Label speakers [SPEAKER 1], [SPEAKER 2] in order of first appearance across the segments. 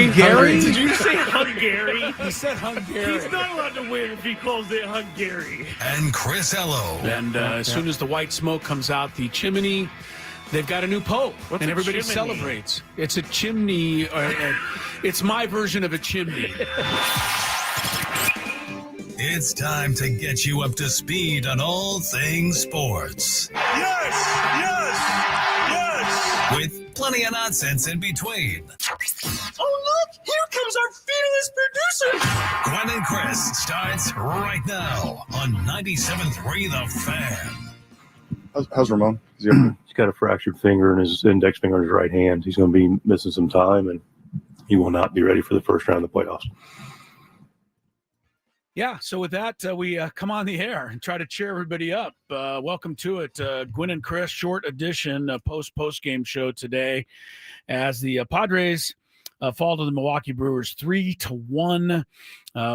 [SPEAKER 1] Hungary?
[SPEAKER 2] Did you say Hungary?
[SPEAKER 1] He said Hungary.
[SPEAKER 2] He's not allowed to win if he calls it Hungary.
[SPEAKER 3] And Chris Ello.
[SPEAKER 1] And as soon as the white smoke comes out the chimney, they've got a new pope.
[SPEAKER 2] What's
[SPEAKER 1] and
[SPEAKER 2] a
[SPEAKER 1] everybody
[SPEAKER 2] chimney?
[SPEAKER 1] celebrates. It's a chimney. It's my version of a chimney.
[SPEAKER 3] It's time to get you up to speed on all things sports.
[SPEAKER 2] Yes!
[SPEAKER 3] With plenty of nonsense in between.
[SPEAKER 2] Oh, look! Here comes our fearless producer!
[SPEAKER 3] Gwynn and Chris starts right now on 97.3 The Fan.
[SPEAKER 4] How's Ramon? Is he okay?
[SPEAKER 5] He's got a fractured finger in his index finger in his right hand. He's going to be missing some time, and he will not be ready for the first round of the playoffs.
[SPEAKER 1] Yeah, so with that, we come on the air and try to cheer everybody up. Welcome to it, Gwynn and Chris, short edition Post-Postgame Show today as the Padres fall to the Milwaukee Brewers 3-1.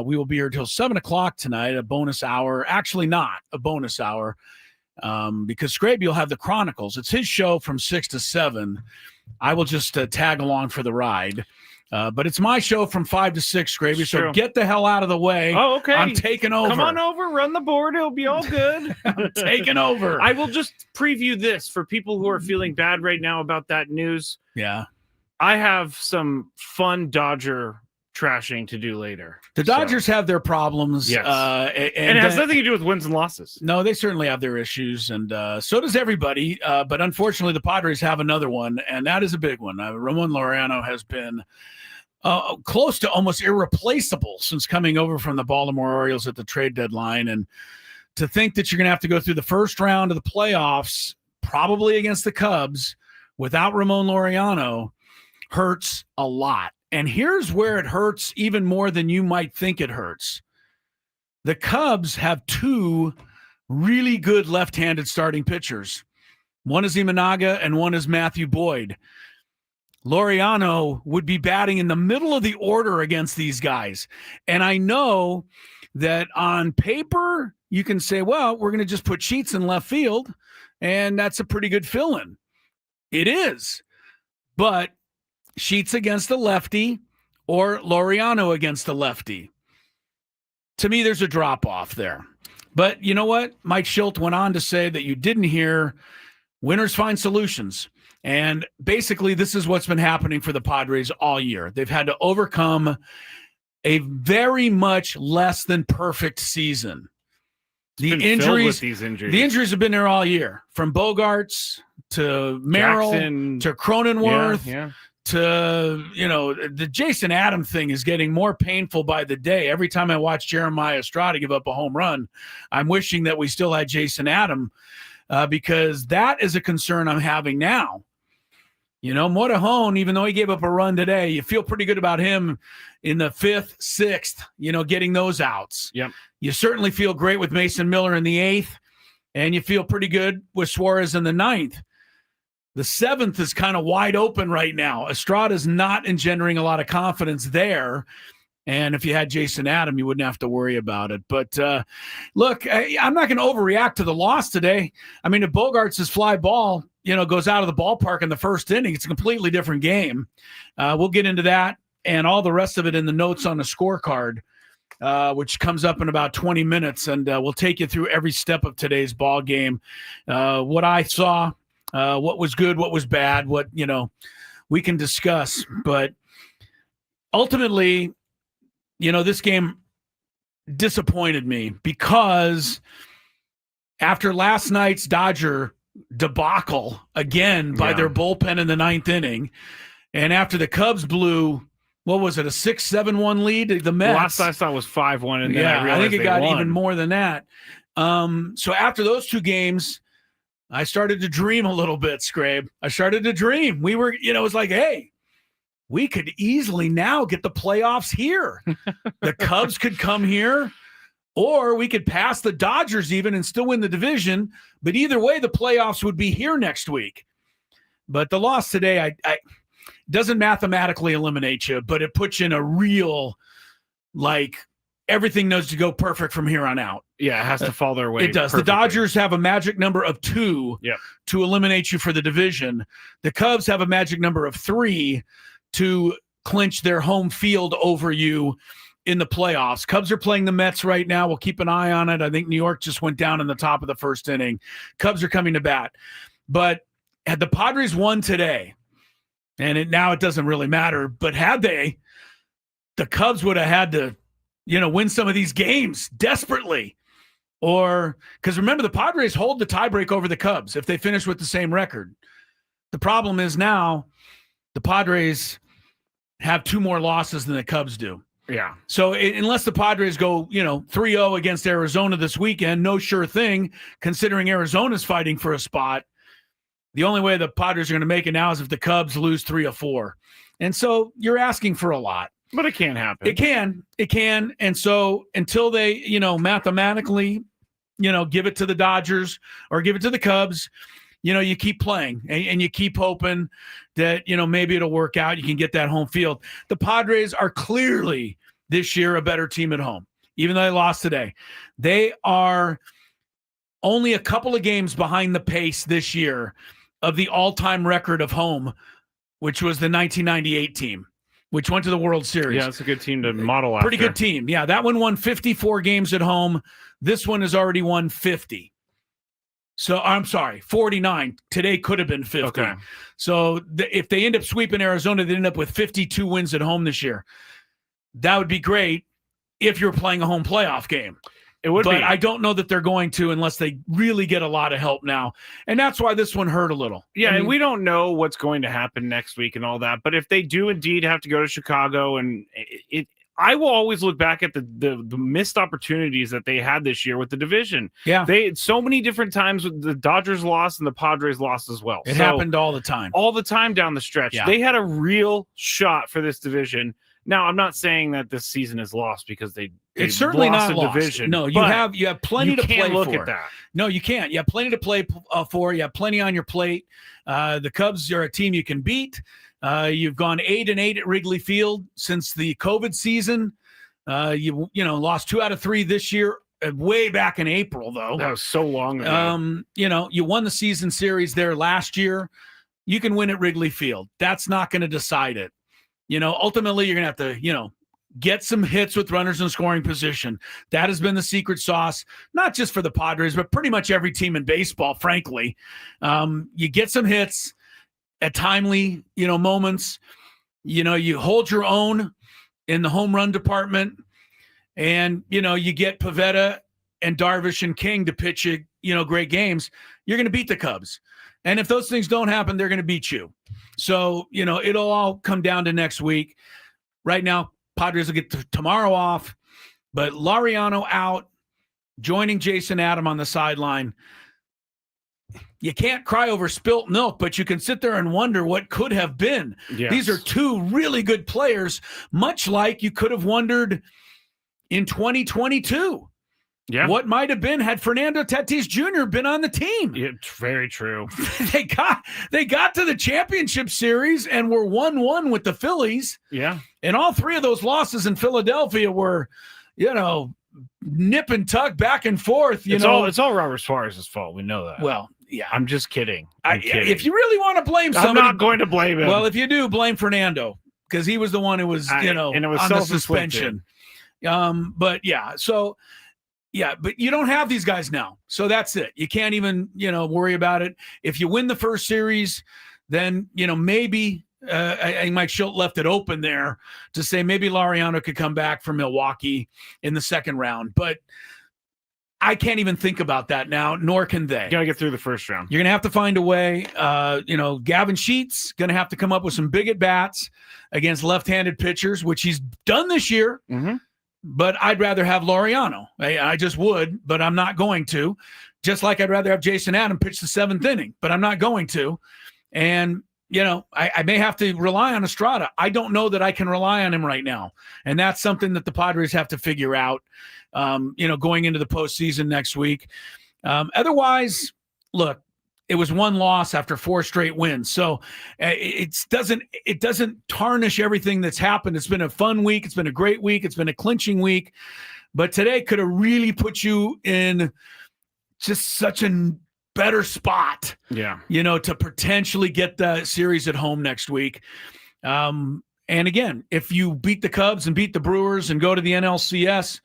[SPEAKER 1] We will be here till 7 o'clock tonight, a bonus hour. Actually not a bonus hour because Skraby will have the Chronicles. It's his show from 6 to 7. I will just tag along for the ride. But it's my show from 5 to 6, Skraby, so get the hell out of the way.
[SPEAKER 2] Oh, okay.
[SPEAKER 1] I'm taking over.
[SPEAKER 2] Come on over, run the board. It'll be all good.
[SPEAKER 1] I'm taking over.
[SPEAKER 2] I will just preview this for people who are feeling bad right now about that news.
[SPEAKER 1] Yeah.
[SPEAKER 2] I have some fun Dodger trashing to do later.
[SPEAKER 1] The Dodgers have their problems.
[SPEAKER 2] Yes.
[SPEAKER 1] And
[SPEAKER 2] it has nothing to do with wins and losses.
[SPEAKER 1] No, they certainly have their issues, and so does everybody. But unfortunately, the Padres have another one, and that is a big one. Ramon Laureano has been close to almost irreplaceable since coming over from the Baltimore Orioles at the trade deadline. And to think that you're going to have to go through the first round of the playoffs, probably against the Cubs, without Ramon Laureano hurts a lot. And here's where it hurts even more than you might think it hurts. The Cubs have two really good left-handed starting pitchers. One is Imanaga and one is Matthew Boyd. Laureano would be batting in the middle of the order against these guys. And I know that on paper, you can say, well, we're going to just put Sheets in left field, and that's a pretty good fill-in. It is. But Sheets against the lefty or Laureano against the lefty. To me, there's a drop-off there. But you know what? Mike Schilt went on to say that you didn't hear winners find solutions. And basically, this is what's been happening for the Padres all year. They've had to overcome a very much less than perfect season. The injuries have been there all year, from Bogarts to Merrill to Cronenworth to, the Jason Adam thing is getting more painful by the day. Every time I watch Jeremiah Estrada give up a home run, I'm wishing that we still had Jason Adam because that is a concern I'm having now. Morejon, even though he gave up a run today, you feel pretty good about him in the 5th, 6th, getting those outs.
[SPEAKER 2] Yep.
[SPEAKER 1] You certainly feel great with Mason Miller in the 8th, and you feel pretty good with Suarez in the 9th. The 7th is kind of wide open right now. Estrada's not engendering a lot of confidence there. And if you had Jason Adam, you wouldn't have to worry about it. But look, I'm not going to overreact to the loss today. I mean, if Bogarts' fly ball, goes out of the ballpark in the first inning, it's a completely different game. We'll get into that and all the rest of it in the notes on the scorecard, which comes up in about 20 minutes. And we'll take you through every step of today's ball game. What I saw, what was good, what was bad, what, we can discuss. But ultimately, this game disappointed me because after last night's Dodger debacle again by their bullpen in the 9th inning, and after the Cubs blew, what was it, a 6-7-1 lead? The Mets.
[SPEAKER 2] Last I saw was 5-1, and then I realized
[SPEAKER 1] I think it got
[SPEAKER 2] won.
[SPEAKER 1] even more than that. So after those two games, I started to dream a little bit, Scrabe. I started to dream. We were, it was like, hey, we could easily now get the playoffs here. The Cubs could come here, or we could pass the Dodgers even and still win the division. But either way, the playoffs would be here next week. But the loss today, I doesn't mathematically eliminate you, but it puts you in a real, everything needs to go perfect from here on out.
[SPEAKER 2] Yeah, it has to fall their way.
[SPEAKER 1] It does.
[SPEAKER 2] Perfectly.
[SPEAKER 1] The Dodgers have a magic number of 2 to eliminate you for the division. The Cubs have a magic number of 3 to clinch their home field over you in the playoffs. Cubs are playing the Mets right now. We'll keep an eye on it. I think New York just went down in the top of the first inning. Cubs are coming to bat. But had the Padres won today, and now it doesn't really matter, but had they, the Cubs would have had to, win some of these games desperately. Or, because remember, the Padres hold the tiebreak over the Cubs if they finish with the same record. The problem is now the Padres have 2 more losses than the Cubs do.
[SPEAKER 2] Yeah.
[SPEAKER 1] So unless the Padres go, 3-0 against Arizona this weekend, no sure thing, considering Arizona's fighting for a spot. The only way the Padres are going to make it now is if the Cubs lose 3 or 4. And so you're asking for a lot.
[SPEAKER 2] But it can happen.
[SPEAKER 1] It can. And so until they, mathematically, give it to the Dodgers or give it to the Cubs, you keep playing and you keep hoping that, maybe it'll work out. You can get that home field. The Padres are clearly this year a better team at home, even though they lost today. They are only a couple of games behind the pace this year of the all-time record of home, which was the 1998 team, which went to the World Series.
[SPEAKER 2] Yeah, it's a good team to model after.
[SPEAKER 1] Pretty good team. Yeah, that one won 54 games at home. This one has already won 50. So I'm sorry, 49. Today could have been 50.
[SPEAKER 2] Okay.
[SPEAKER 1] So if they end up sweeping Arizona, they end up with 52 wins at home this year. That would be great if you're playing a home playoff game.
[SPEAKER 2] It would be.
[SPEAKER 1] But I don't know that they're going to unless they really get a lot of help now. And that's why this one hurt a little.
[SPEAKER 2] Yeah, and we don't know what's going to happen next week and all that. But if they do indeed have to go to Chicago, and I will always look back at the missed opportunities that they had this year with the division.
[SPEAKER 1] Yeah.
[SPEAKER 2] They so many different times the Dodgers lost and the Padres lost as well.
[SPEAKER 1] It happened all the time.
[SPEAKER 2] All the time down the stretch.
[SPEAKER 1] Yeah.
[SPEAKER 2] They had a real shot for this division. Now, I'm not saying that this season is lost because they
[SPEAKER 1] it's certainly
[SPEAKER 2] lost
[SPEAKER 1] not
[SPEAKER 2] a
[SPEAKER 1] lost.
[SPEAKER 2] division.
[SPEAKER 1] No, you have plenty to play for.
[SPEAKER 2] You can't look at that.
[SPEAKER 1] No, you can't. You have plenty to play for. You have plenty on your plate. The Cubs are a team you can beat. You've gone 8-8 at Wrigley Field since the COVID season. You lost 2 out of 3 this year. Way back in April, though.
[SPEAKER 2] That was so long ago.
[SPEAKER 1] You won the season series there last year. You can win at Wrigley Field. That's not going to decide it. Ultimately, you're going to have to, get some hits with runners in scoring position. That has been the secret sauce, not just for the Padres, but pretty much every team in baseball, frankly. You get some hits at timely, moments. You hold your own in the home run department, and, you get Pivetta and Darvish and King to pitch you, great games. You're going to beat the Cubs. And if those things don't happen, they're going to beat you. So, it'll all come down to next week. Right now, Padres will get tomorrow off, but Laureano out, joining Jason Adam on the sideline. You can't cry over spilt milk, but you can sit there and wonder what could have been.
[SPEAKER 2] Yes.
[SPEAKER 1] These are 2 really good players, much like you could have wondered in 2022.
[SPEAKER 2] Yeah.
[SPEAKER 1] What might have been had Fernando Tatis Jr. been on the team.
[SPEAKER 2] It's very true.
[SPEAKER 1] They got to the championship series and were 1-1 with the Phillies.
[SPEAKER 2] Yeah.
[SPEAKER 1] And all 3 of those losses in Philadelphia were, nip and tuck back and forth.
[SPEAKER 2] It's all Robert Suarez's fault. We know that.
[SPEAKER 1] Well, yeah.
[SPEAKER 2] I'm just kidding. I'm kidding.
[SPEAKER 1] If you really want to blame somebody,
[SPEAKER 2] I'm not going to blame him.
[SPEAKER 1] Well, if you do, blame Fernando because he was the one who was,
[SPEAKER 2] and it was
[SPEAKER 1] on the suspension. But yeah, so. Yeah, but you don't have these guys now. So that's it. You can't even, worry about it. If you win the first series, then, maybe I think Mike Schultz left it open there to say maybe Laureano could come back from Milwaukee in the second round. But I can't even think about that now, nor can they.
[SPEAKER 2] You got to get through the first round.
[SPEAKER 1] You're going to have to find a way. Gavin Sheets going to have to come up with some big at-bats against left-handed pitchers, which he's done this year.
[SPEAKER 2] Mm-hmm.
[SPEAKER 1] But I'd rather have Laureano. I just would, but I'm not going to. Just like I'd rather have Jason Adam pitch the 7th inning, but I'm not going to. And, I may have to rely on Estrada. I don't know that I can rely on him right now. And that's something that the Padres have to figure out, going into the postseason next week. Otherwise, look, it was 1 loss after 4 straight wins. So it doesn't tarnish everything that's happened. It's been a fun week. It's been a great week. It's been a clinching week. But today could have really put you in just such a better spot,
[SPEAKER 2] to potentially
[SPEAKER 1] get the series at home next week. And And again, if you beat the Cubs and beat the Brewers and go to the NLCS,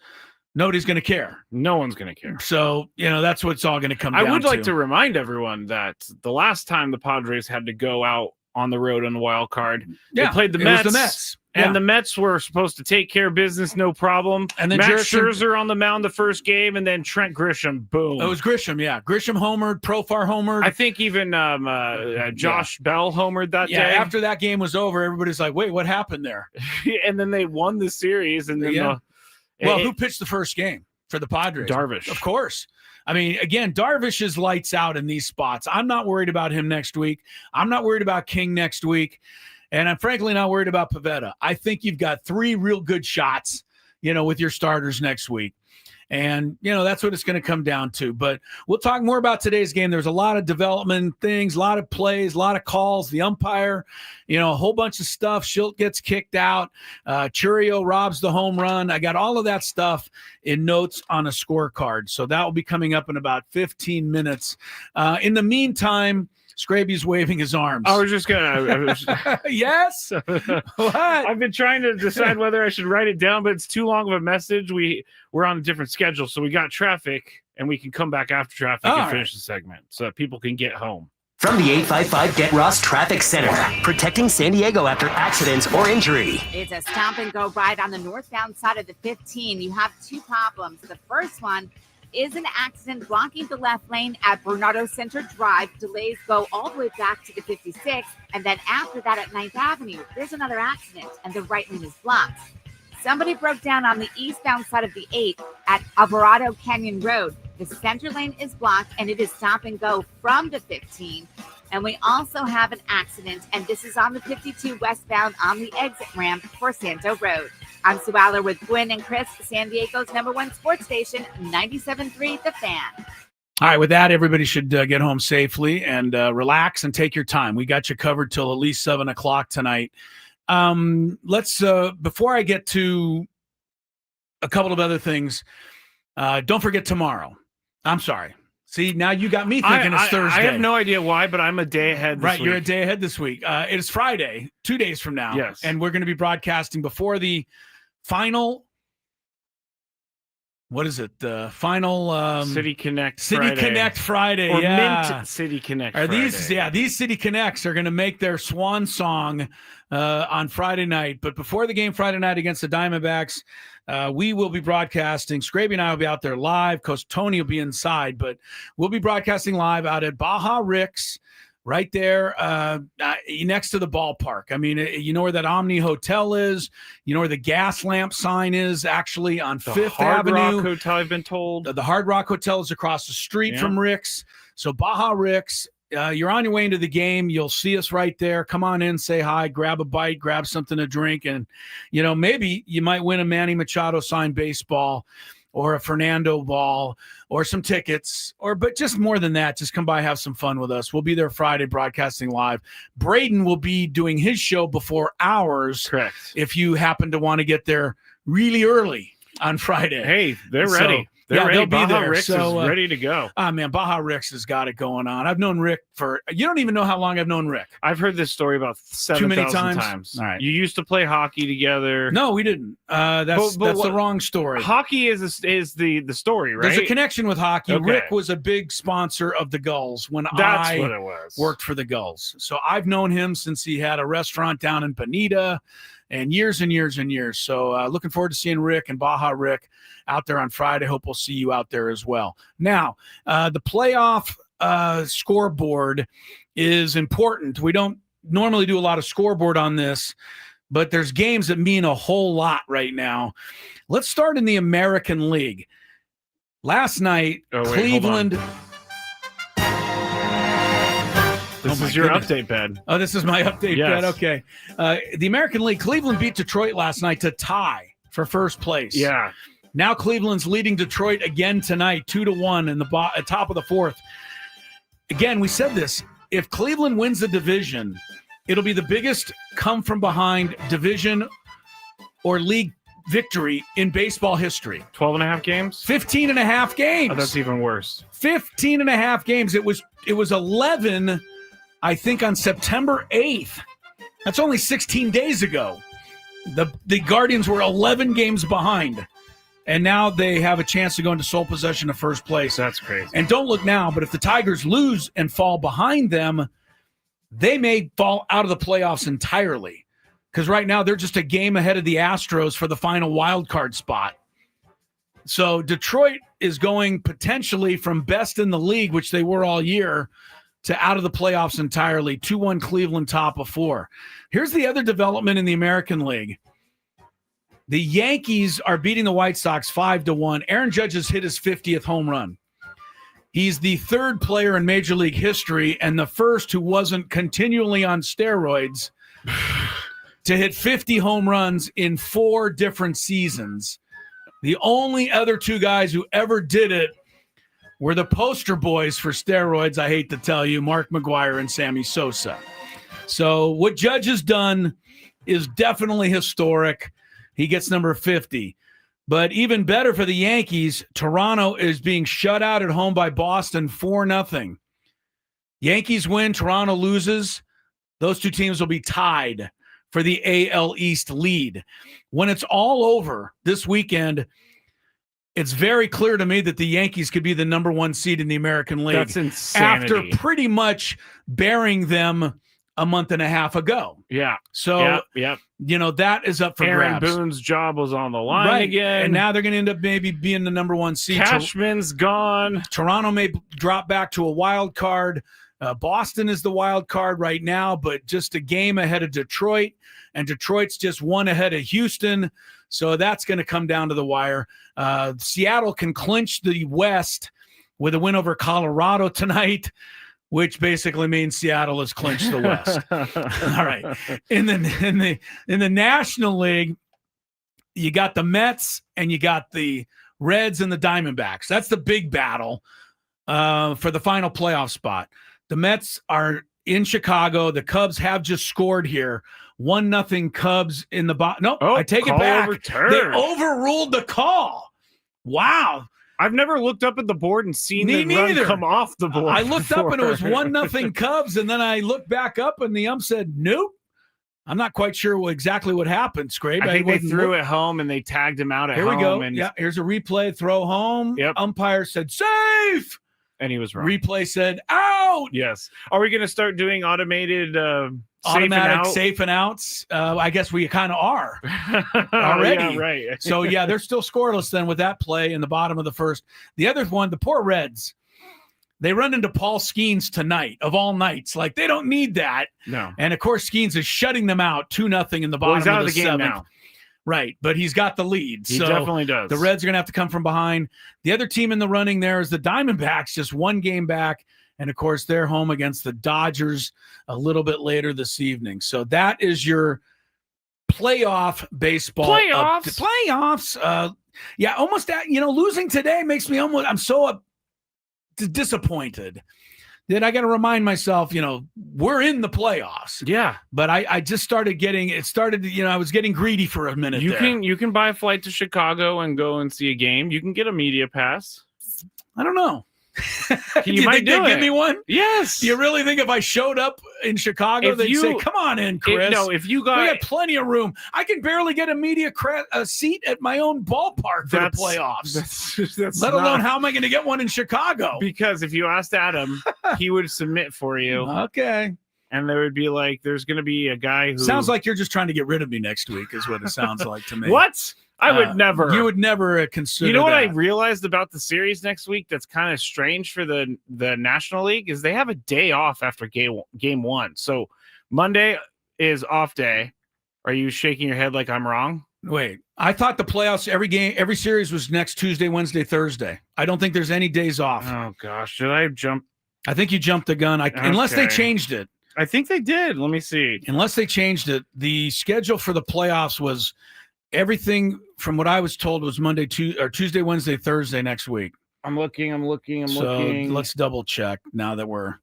[SPEAKER 1] nobody's going to care.
[SPEAKER 2] No one's going to care.
[SPEAKER 1] So, that's what it's all going to come down to.
[SPEAKER 2] I would like to remind everyone that the last time the Padres had to go out on the road on the wild card, they played the Mets.
[SPEAKER 1] Was the Mets.
[SPEAKER 2] And the Mets were supposed to take care of business, no problem.
[SPEAKER 1] And then
[SPEAKER 2] Max Scherzer on the mound the first game, and then Trent Grisham, boom.
[SPEAKER 1] It was Grisham, yeah. Grisham homered, Profar homered.
[SPEAKER 2] I think even Josh Bell homered that day.
[SPEAKER 1] After that game was over, everybody's like, wait, what happened there?
[SPEAKER 2] And then they won the series. And then
[SPEAKER 1] who pitched the first game for the Padres?
[SPEAKER 2] Darvish.
[SPEAKER 1] Of course. I mean, again, Darvish is lights out in these spots. I'm not worried about him next week. I'm not worried about King next week. And I'm frankly not worried about Pivetta. I think you've got 3 real good shots, with your starters next week. And, that's what it's going to come down to. But we'll talk more about today's game. There's a lot of development things, a lot of plays, a lot of calls. The umpire, a whole bunch of stuff. Schilt gets kicked out. Churio robs the home run. I got all of that stuff in notes on a scorecard. So that will be coming up in about 15 minutes. In the meantime, Skraby's waving his arms.
[SPEAKER 2] I was just gonna.
[SPEAKER 1] Yes. What?
[SPEAKER 2] I've been trying to decide whether I should write it down, but it's too long of a message. We're on a different schedule, so we got traffic, and we can come back after traffic and finish the segment, so that people can get home.
[SPEAKER 6] From the 855 Get Ross Traffic Center, protecting San Diego after accidents or injury.
[SPEAKER 7] It's a stop and go ride on the northbound side of the 15. You have 2 problems. The first one is an accident blocking the left lane at Bernardo Center Drive. Delays go all the way back to the 56. And then after that at 9th Avenue, there's another accident and the right lane is blocked. Somebody broke down on the eastbound side of the 8 at Alvarado Canyon Road. The center lane is blocked and it is stop and go from the 15. And we also have an accident, and this is on the 52 westbound on the exit ramp for Santo Road. I'm Sue Aller with Gwynn and Chris, San Diego's #1 sports station, 97.3 The Fan.
[SPEAKER 1] All right, with that, everybody should get home safely and relax and take your time. We got you covered till at least 7 o'clock tonight. Let's before I get to a couple of other things, don't forget tomorrow. I'm sorry. See, now you got me thinking it's Thursday.
[SPEAKER 2] I have no idea why, but I'm a day ahead this week.
[SPEAKER 1] You're a day ahead this week. It is Friday, 2 days from now.
[SPEAKER 2] Yes.
[SPEAKER 1] And we're going to be broadcasting before the final, what is it? The final
[SPEAKER 2] City Connect
[SPEAKER 1] Friday.
[SPEAKER 2] Or
[SPEAKER 1] yeah.
[SPEAKER 2] Mint City Connect Friday.
[SPEAKER 1] These City Connects are going to make their swan song on Friday night. But before the game Friday night against the Diamondbacks, we will be broadcasting. Skraby and I will be out there live. Coach Tony will be inside, but we'll be broadcasting live out at Baja Rick's, right there next to the ballpark. I mean, you know where that Omni Hotel is. You know where the gas lamp sign is, actually on Fifth Avenue.
[SPEAKER 2] Hard Rock Hotel, I've been told.
[SPEAKER 1] The Hard Rock Hotel is across the street from Rick's. So Baja Rick's. You're on your way into the game. You'll see us right there. Come on in, say hi, grab a bite, grab something to drink, and maybe you might win a Manny Machado signed baseball or a Fernando ball or some tickets, but just more than that, just come by, have some fun with us. We'll be there Friday broadcasting live. Braden will be doing his show before ours.
[SPEAKER 2] Correct.
[SPEAKER 1] If you happen to want to get there really early on Friday.
[SPEAKER 2] Hey, they're ready. They're ready.
[SPEAKER 1] They'll be
[SPEAKER 2] Baja
[SPEAKER 1] there.
[SPEAKER 2] Rick's is ready to go.
[SPEAKER 1] Man, Baja Rick's has got it going on. I've known Rick you don't even know how long I've known Rick.
[SPEAKER 2] I've heard this story about 7,000 times.
[SPEAKER 1] All right.
[SPEAKER 2] You used to play hockey together.
[SPEAKER 1] No, we didn't. That's the wrong story.
[SPEAKER 2] Hockey is the story, right?
[SPEAKER 1] There's a connection with hockey.
[SPEAKER 2] Okay.
[SPEAKER 1] Rick was a big sponsor of the Gulls when
[SPEAKER 2] That's what it was.
[SPEAKER 1] Worked for the Gulls. So I've known him since he had a restaurant down in Bonita and years and years and years. So looking forward to seeing Rick and Baja Rick out there on Friday. Hope we'll see you out there as well. Now, the playoff scoreboard is important. We don't normally do a lot of scoreboard on this, but there's games that mean a whole lot right now. Let's start in the American League. Last night, Cleveland.
[SPEAKER 2] This is your update bed.
[SPEAKER 1] Oh, this is my update
[SPEAKER 2] Yes.
[SPEAKER 1] bed. Okay. The American League, Cleveland beat Detroit last night to tie for first place.
[SPEAKER 2] Yeah.
[SPEAKER 1] Now Cleveland's leading Detroit again tonight, 2-1 in the top of the fourth. Again, we said this. If Cleveland wins the division, it'll be the biggest come-from-behind division or league victory in baseball history.
[SPEAKER 2] 12.5 games?
[SPEAKER 1] 15.5 games.
[SPEAKER 2] Oh, that's even worse.
[SPEAKER 1] 15.5 games. It was 11, I think, on September 8th. That's only 16 days ago. The Guardians were 11 games behind, and now they have a chance to go into sole possession of first place.
[SPEAKER 2] That's crazy.
[SPEAKER 1] And don't look now, but if the Tigers lose and fall behind them, they may fall out of the playoffs entirely, because right now they're just a game ahead of the Astros for the final wild card spot. So Detroit is going potentially from best in the league, which they were all year, to out of the playoffs entirely. 2-1 Cleveland, top of 4. Here's the other development in the American League. The Yankees are beating the White Sox 5-1. Aaron Judge has hit his 50th home run. He's the third player in Major League history and the first who wasn't continually on steroids to hit 50 home runs in 4 different seasons. The only other 2 guys who ever did it were the poster boys for steroids, I hate to tell you, Mark McGwire and Sammy Sosa. So what Judge has done is definitely historic. He gets number 50. But even better for the Yankees, Toronto is being shut out at home by Boston 4-0. Yankees win, Toronto loses. Those 2 teams will be tied for the AL East lead. When it's all over this weekend, it's very clear to me that the Yankees could be the number 1 seed in the American League.
[SPEAKER 2] That's insanity.
[SPEAKER 1] After pretty much burying them a month and a half ago.
[SPEAKER 2] Yeah.
[SPEAKER 1] So,
[SPEAKER 2] yep.
[SPEAKER 1] That is up for
[SPEAKER 2] Aaron
[SPEAKER 1] grabs.
[SPEAKER 2] Boone's job was on the line again.
[SPEAKER 1] And now they're going to end up maybe being the number 1 seed.
[SPEAKER 2] Cashman's gone.
[SPEAKER 1] Toronto may drop back to a wild card. Boston is the wild card right now, but just a game ahead of Detroit. And Detroit's just 1 ahead of Houston. So that's going to come down to the wire. Seattle can clinch the West with a win over Colorado tonight, which basically means Seattle has clinched the West. All right. In the National League, you got the Mets and you got the Reds and the Diamondbacks. That's the big battle for the final playoff spot. The Mets are in Chicago. The Cubs have just scored here. 1-0 Cubs in the bottom. No, I take it back.
[SPEAKER 2] Overturned.
[SPEAKER 1] They overruled the call. Wow.
[SPEAKER 2] I've never looked up at the board and seen the run come off the board.
[SPEAKER 1] I looked up and it was 1-0 Cubs, and then I looked back up and the ump said, nope. I'm not quite sure exactly what happened, Skraby.
[SPEAKER 2] I think they threw it home and they tagged him out at home.
[SPEAKER 1] Here we go.
[SPEAKER 2] And
[SPEAKER 1] yeah, here's a replay. Throw home.
[SPEAKER 2] Yep.
[SPEAKER 1] Umpire said, safe.
[SPEAKER 2] And he was wrong.
[SPEAKER 1] Replay said, out.
[SPEAKER 2] Yes. Are we going to start doing automated
[SPEAKER 1] automatic safe and outs? I guess we kind of are already.
[SPEAKER 2] Yeah, right.
[SPEAKER 1] So, yeah, they're still scoreless then with that play in the bottom of the first. The other one, the poor Reds, they run into Paul Skeens tonight of all nights. Like, they don't need that.
[SPEAKER 2] No.
[SPEAKER 1] And, of course, Skeens is shutting them out 2-0 in the bottom
[SPEAKER 2] he's out
[SPEAKER 1] of the
[SPEAKER 2] game
[SPEAKER 1] 7th.
[SPEAKER 2] now.
[SPEAKER 1] Right, but he's got the lead.
[SPEAKER 2] He
[SPEAKER 1] so
[SPEAKER 2] definitely does.
[SPEAKER 1] The Reds are going to have to come from behind. The other team in the running there is the Diamondbacks, just 1 game back. And, of course, they're home against the Dodgers a little bit later this evening. So that is your playoff baseball. Playoffs. Yeah, almost that. Losing today makes me I'm so disappointed that I got to remind myself, we're in the playoffs.
[SPEAKER 2] Yeah.
[SPEAKER 1] But I just started I was getting greedy for a minute.
[SPEAKER 2] You can buy a flight to Chicago and go and see a game. You can get a media pass.
[SPEAKER 1] I don't know.
[SPEAKER 2] You might
[SPEAKER 1] think they'd give me one?
[SPEAKER 2] Yes.
[SPEAKER 1] Do you really think if I showed up in Chicago, they'd say, come on in, Chris? We got plenty of room. I can barely get a media seat at my own ballpark for the playoffs.
[SPEAKER 2] That's
[SPEAKER 1] Let alone how am I going to get one in Chicago?
[SPEAKER 2] Because if you asked Adam, he would submit for you.
[SPEAKER 1] Okay.
[SPEAKER 2] And there would be there's going to be a guy who...
[SPEAKER 1] Sounds like you're just trying to get rid of me next week is what it sounds like to me.
[SPEAKER 2] What? I would never.
[SPEAKER 1] You would never consider.
[SPEAKER 2] You know what
[SPEAKER 1] that.
[SPEAKER 2] I realized about the series next week that's kind of strange for the National League is they have a day off after game 1. So Monday is off day. Are you shaking your head like I'm wrong?
[SPEAKER 1] Wait, I thought the playoffs, every series was next Tuesday, Wednesday, Thursday. I don't think there's any days off.
[SPEAKER 2] Oh gosh, did I jump?
[SPEAKER 1] I think you jumped the gun. Unless they changed it.
[SPEAKER 2] I think they did. Let me see.
[SPEAKER 1] Unless they changed it, the schedule for the playoffs was everything from what I was told was Tuesday, Wednesday, Thursday next week.
[SPEAKER 2] I'm looking.
[SPEAKER 1] So let's double check now that we're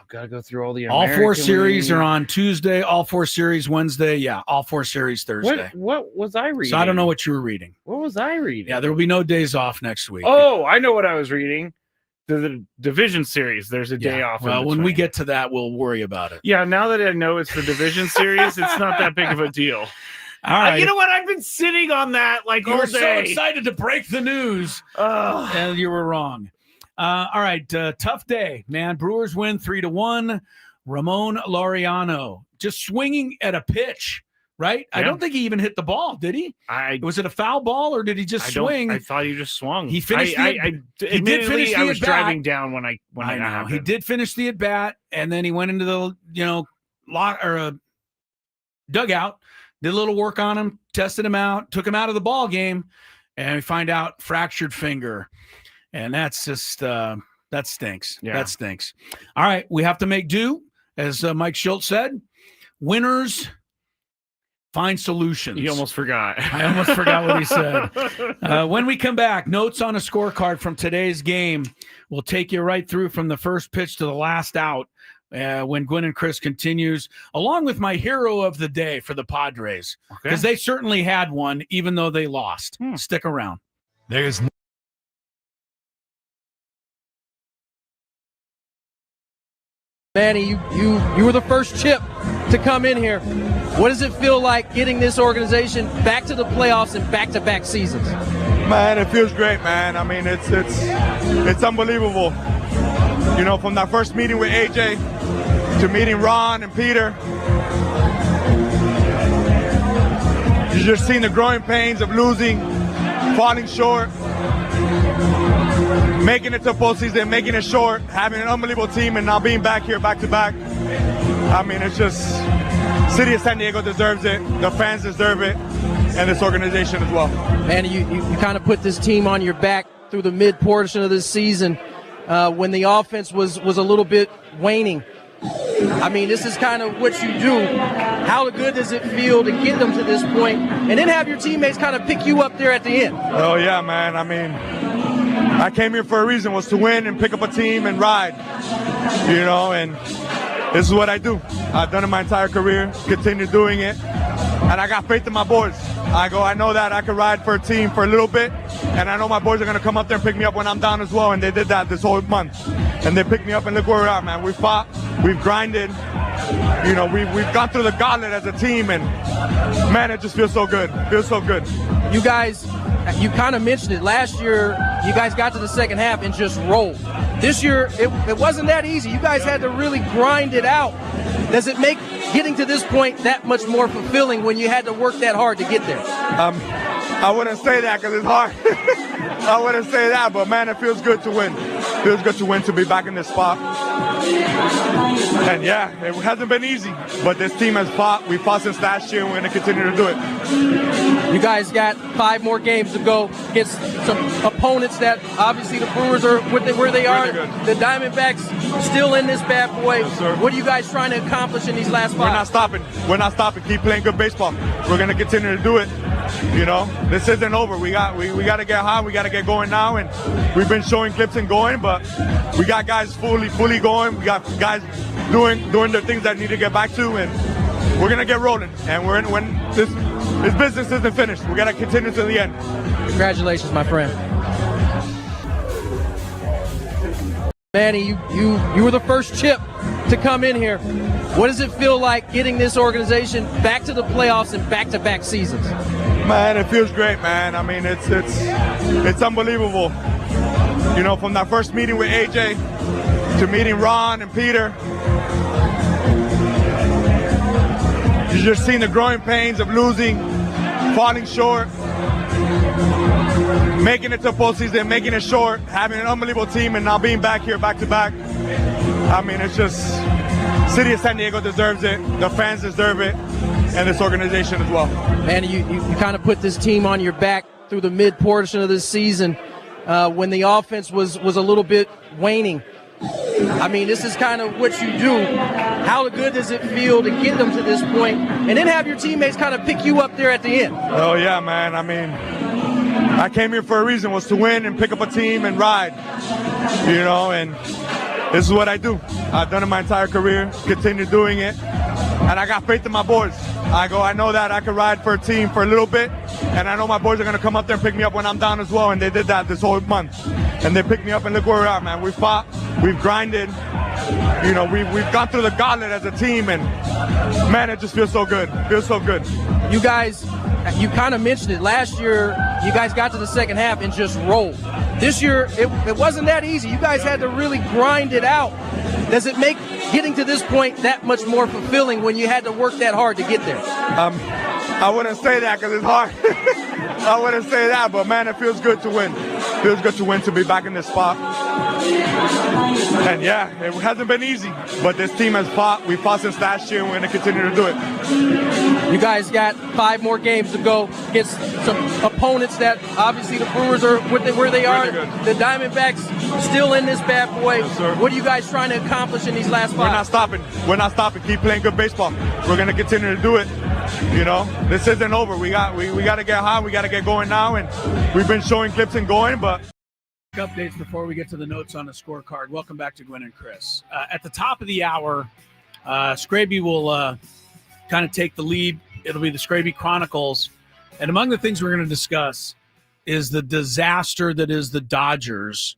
[SPEAKER 2] gotta go through all the
[SPEAKER 1] all 4 series are on Tuesday, all 4 series Wednesday. Yeah, all 4 series Thursday.
[SPEAKER 2] What was I reading?
[SPEAKER 1] So I don't know what you were reading.
[SPEAKER 2] What was I reading?
[SPEAKER 1] Yeah, there will be no days off next week.
[SPEAKER 2] Oh, I know what I was reading. The division series, there's a day off.
[SPEAKER 1] Well, when we get to that, we'll worry about it.
[SPEAKER 2] Yeah, now that I know it's the division series, it's not that big of a deal.
[SPEAKER 1] All right.
[SPEAKER 2] You know what? I've been sitting on that like
[SPEAKER 1] You
[SPEAKER 2] all
[SPEAKER 1] were so
[SPEAKER 2] day.
[SPEAKER 1] excited to break the news, and you were wrong. All right, tough day, man. Brewers win 3-1. Ramon Laureano just swinging at a pitch, right? I
[SPEAKER 2] Yeah.
[SPEAKER 1] don't think he even hit the ball, did he? Was it a foul ball or did he just swing?
[SPEAKER 2] I thought he just swung.
[SPEAKER 1] He finished.
[SPEAKER 2] he did finish. I was driving down when I know.
[SPEAKER 1] He did finish the at bat, and then he went into the dugout, did a little work on him, tested him out, took him out of the ball game, and we find out fractured finger, and that's just that stinks.
[SPEAKER 2] Yeah.
[SPEAKER 1] That stinks. All right, we have to make do, as Mike Schultz said. Winners find solutions.
[SPEAKER 2] You almost forgot.
[SPEAKER 1] I almost forgot what he said. When we come back, notes on a scorecard from today's game. We'll take you right through from the first pitch to the last out when Gwynn and Chris continues, along with my hero of the day for the Padres, because they certainly had one, even though they lost. Stick around.
[SPEAKER 3] There's
[SPEAKER 8] Manny, you were the first chip to come in here. What does it feel like getting this organization back to the playoffs and back-to-back seasons?
[SPEAKER 4] Man, it feels great, man. I mean, it's unbelievable. You know, from that first meeting with AJ to meeting Ron and Peter, you just seen the growing pains of losing, falling short, making it to postseason, making it short, having an unbelievable team, and now being back here back-to-back. I mean, it's just, City of San Diego deserves it, the fans deserve it, and this organization as well.
[SPEAKER 8] Manny, you kind of put this team on your back through the mid portion of this season when the offense was a little bit waning. I mean, this is kind of what you do. How good does it feel to get them to this point and then have your teammates kind of pick you up there at the end?
[SPEAKER 4] Oh, yeah, man. I mean, I came here for a reason, was to win and pick up a team and ride, you know, and this is what I do. I've done it my entire career, continue doing it, and I got faith in my boys. I know that I can ride for a team for a little bit, and I know my boys are going to come up there and pick me up when I'm down as well, and they did that this whole month. And they picked me up, and look where we're at, man. We fought, we've grinded, you know, we've gone through the gauntlet as a team, and man, it just feels so good. Feels so good.
[SPEAKER 8] You guys, you kind of mentioned it. Last year, you guys got to the second half and just rolled. This year, it wasn't that easy. You guys had to really grind it out. Does it make getting to this point that much more fulfilling when you had to work that hard to get there?
[SPEAKER 4] I wouldn't say that because it's hard. I wouldn't say that, but man, it feels good to win. It feels good to win, to be back in this spot. And yeah, it hasn't been easy, but this team has fought. We fought since last year, and we're going to continue to do it.
[SPEAKER 8] You guys got 5 more games to go against some opponents that obviously the Brewers are where they are. The Diamondbacks still in this bad boy.
[SPEAKER 4] Yes,
[SPEAKER 8] what are you guys trying to accomplish in these last 5?
[SPEAKER 4] We're not stopping. We're not stopping. Keep playing good baseball. We're going to continue to do it. You know, this isn't over. We got to get hot. We got to get going now, and we've been showing clips and going, but we got guys fully going. We got guys doing the things that need to get back to, and we're gonna get rolling. And when this business isn't finished, we gotta continue to the end.
[SPEAKER 8] Congratulations, my friend. Manny, you were the first chip to come in here. What does it feel like getting this organization back to the playoffs and back-to-back seasons?
[SPEAKER 4] Man, it feels great, man. I mean, it's unbelievable. You know, from that first meeting with AJ to meeting Ron and Peter, you just seen the growing pains of losing, falling short, making it to postseason, making it short, having an unbelievable team, and now being back here back-to-back. I mean, it's just, City of San Diego deserves it, the fans deserve it, and this organization as well.
[SPEAKER 8] Manny, you kind of put this team on your back through the mid portion of this season when the offense was a little bit waning. I mean, this is kind of what you do. How good does it feel to get them to this point and then have your teammates kind of pick you up there at the end?
[SPEAKER 4] Oh, yeah, man. I mean, I came here for a reason, was to win and pick up a team and ride, you know, and this is what I do. I've done it my entire career, continue doing it, and I got faith in my boys. I know that I can ride for a team for a little bit, and I know my boys are going to come up there and pick me up when I'm down as well, and they did that this whole month. And they picked me up, and look where we're at, man. We fought, we've grinded, you know, we've gone through the gauntlet as a team, and man, it just feels so good. Feels so good.
[SPEAKER 8] You guys, you kind of mentioned it. Last year, you guys got to the second half and just rolled. This year, it wasn't that easy. You guys had to really grind it out. Does it make getting to this point that much more fulfilling when you had to work that hard to get there?
[SPEAKER 4] I wouldn't say that because it's hard. I wouldn't say that, but man, it feels good to win. Feels good to win, to be back in this spot. And yeah, it hasn't been easy, but this team has fought. We fought since last year, and we're going to continue to do it.
[SPEAKER 8] You guys got 5 more games to go against some opponents that obviously the Brewers are where they are. The Diamondbacks still in this bad boy.
[SPEAKER 4] Yes,
[SPEAKER 8] what are you guys trying to accomplish in these last 5?
[SPEAKER 4] We're not stopping. We're not stopping. Keep playing good baseball. We're going to continue to do it. You know, this isn't over. We got to get hot. We got to get going now, and we've been showing clips and going, but.
[SPEAKER 1] Updates before we get to the notes on the scorecard. Welcome back to Gwynn and Chris. At the top of the hour, Skraby will kind of take the lead. It'll be the Skraby Chronicles. And among the things we're going to discuss is the disaster that is the Dodgers.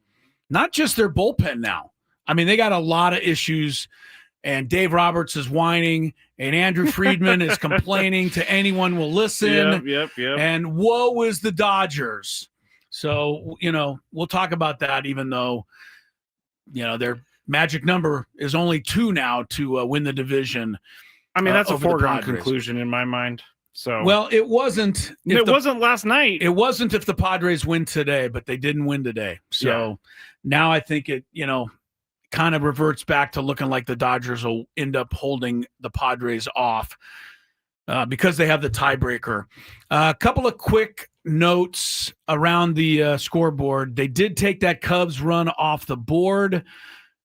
[SPEAKER 1] Not just their bullpen now. I mean, they got a lot of issues, and Dave Roberts is whining, and Andrew Friedman is complaining to anyone will listen.
[SPEAKER 2] Yep.
[SPEAKER 1] And woe is the Dodgers. So, you know, we'll talk about that, even though, you know, their magic number is only 2 now to win the division.
[SPEAKER 2] I mean, that's a
[SPEAKER 1] over the
[SPEAKER 2] foregone
[SPEAKER 1] Padres.
[SPEAKER 2] conclusion in my mind. So,
[SPEAKER 1] well, it wasn't.
[SPEAKER 2] It wasn't last night.
[SPEAKER 1] It wasn't if the Padres win today, but they didn't win today. So now I think it, you know, kind of reverts back to looking like the Dodgers will end up holding the Padres off because they have the tiebreaker. A couple of quick notes around the scoreboard. They did take that Cubs run off the board.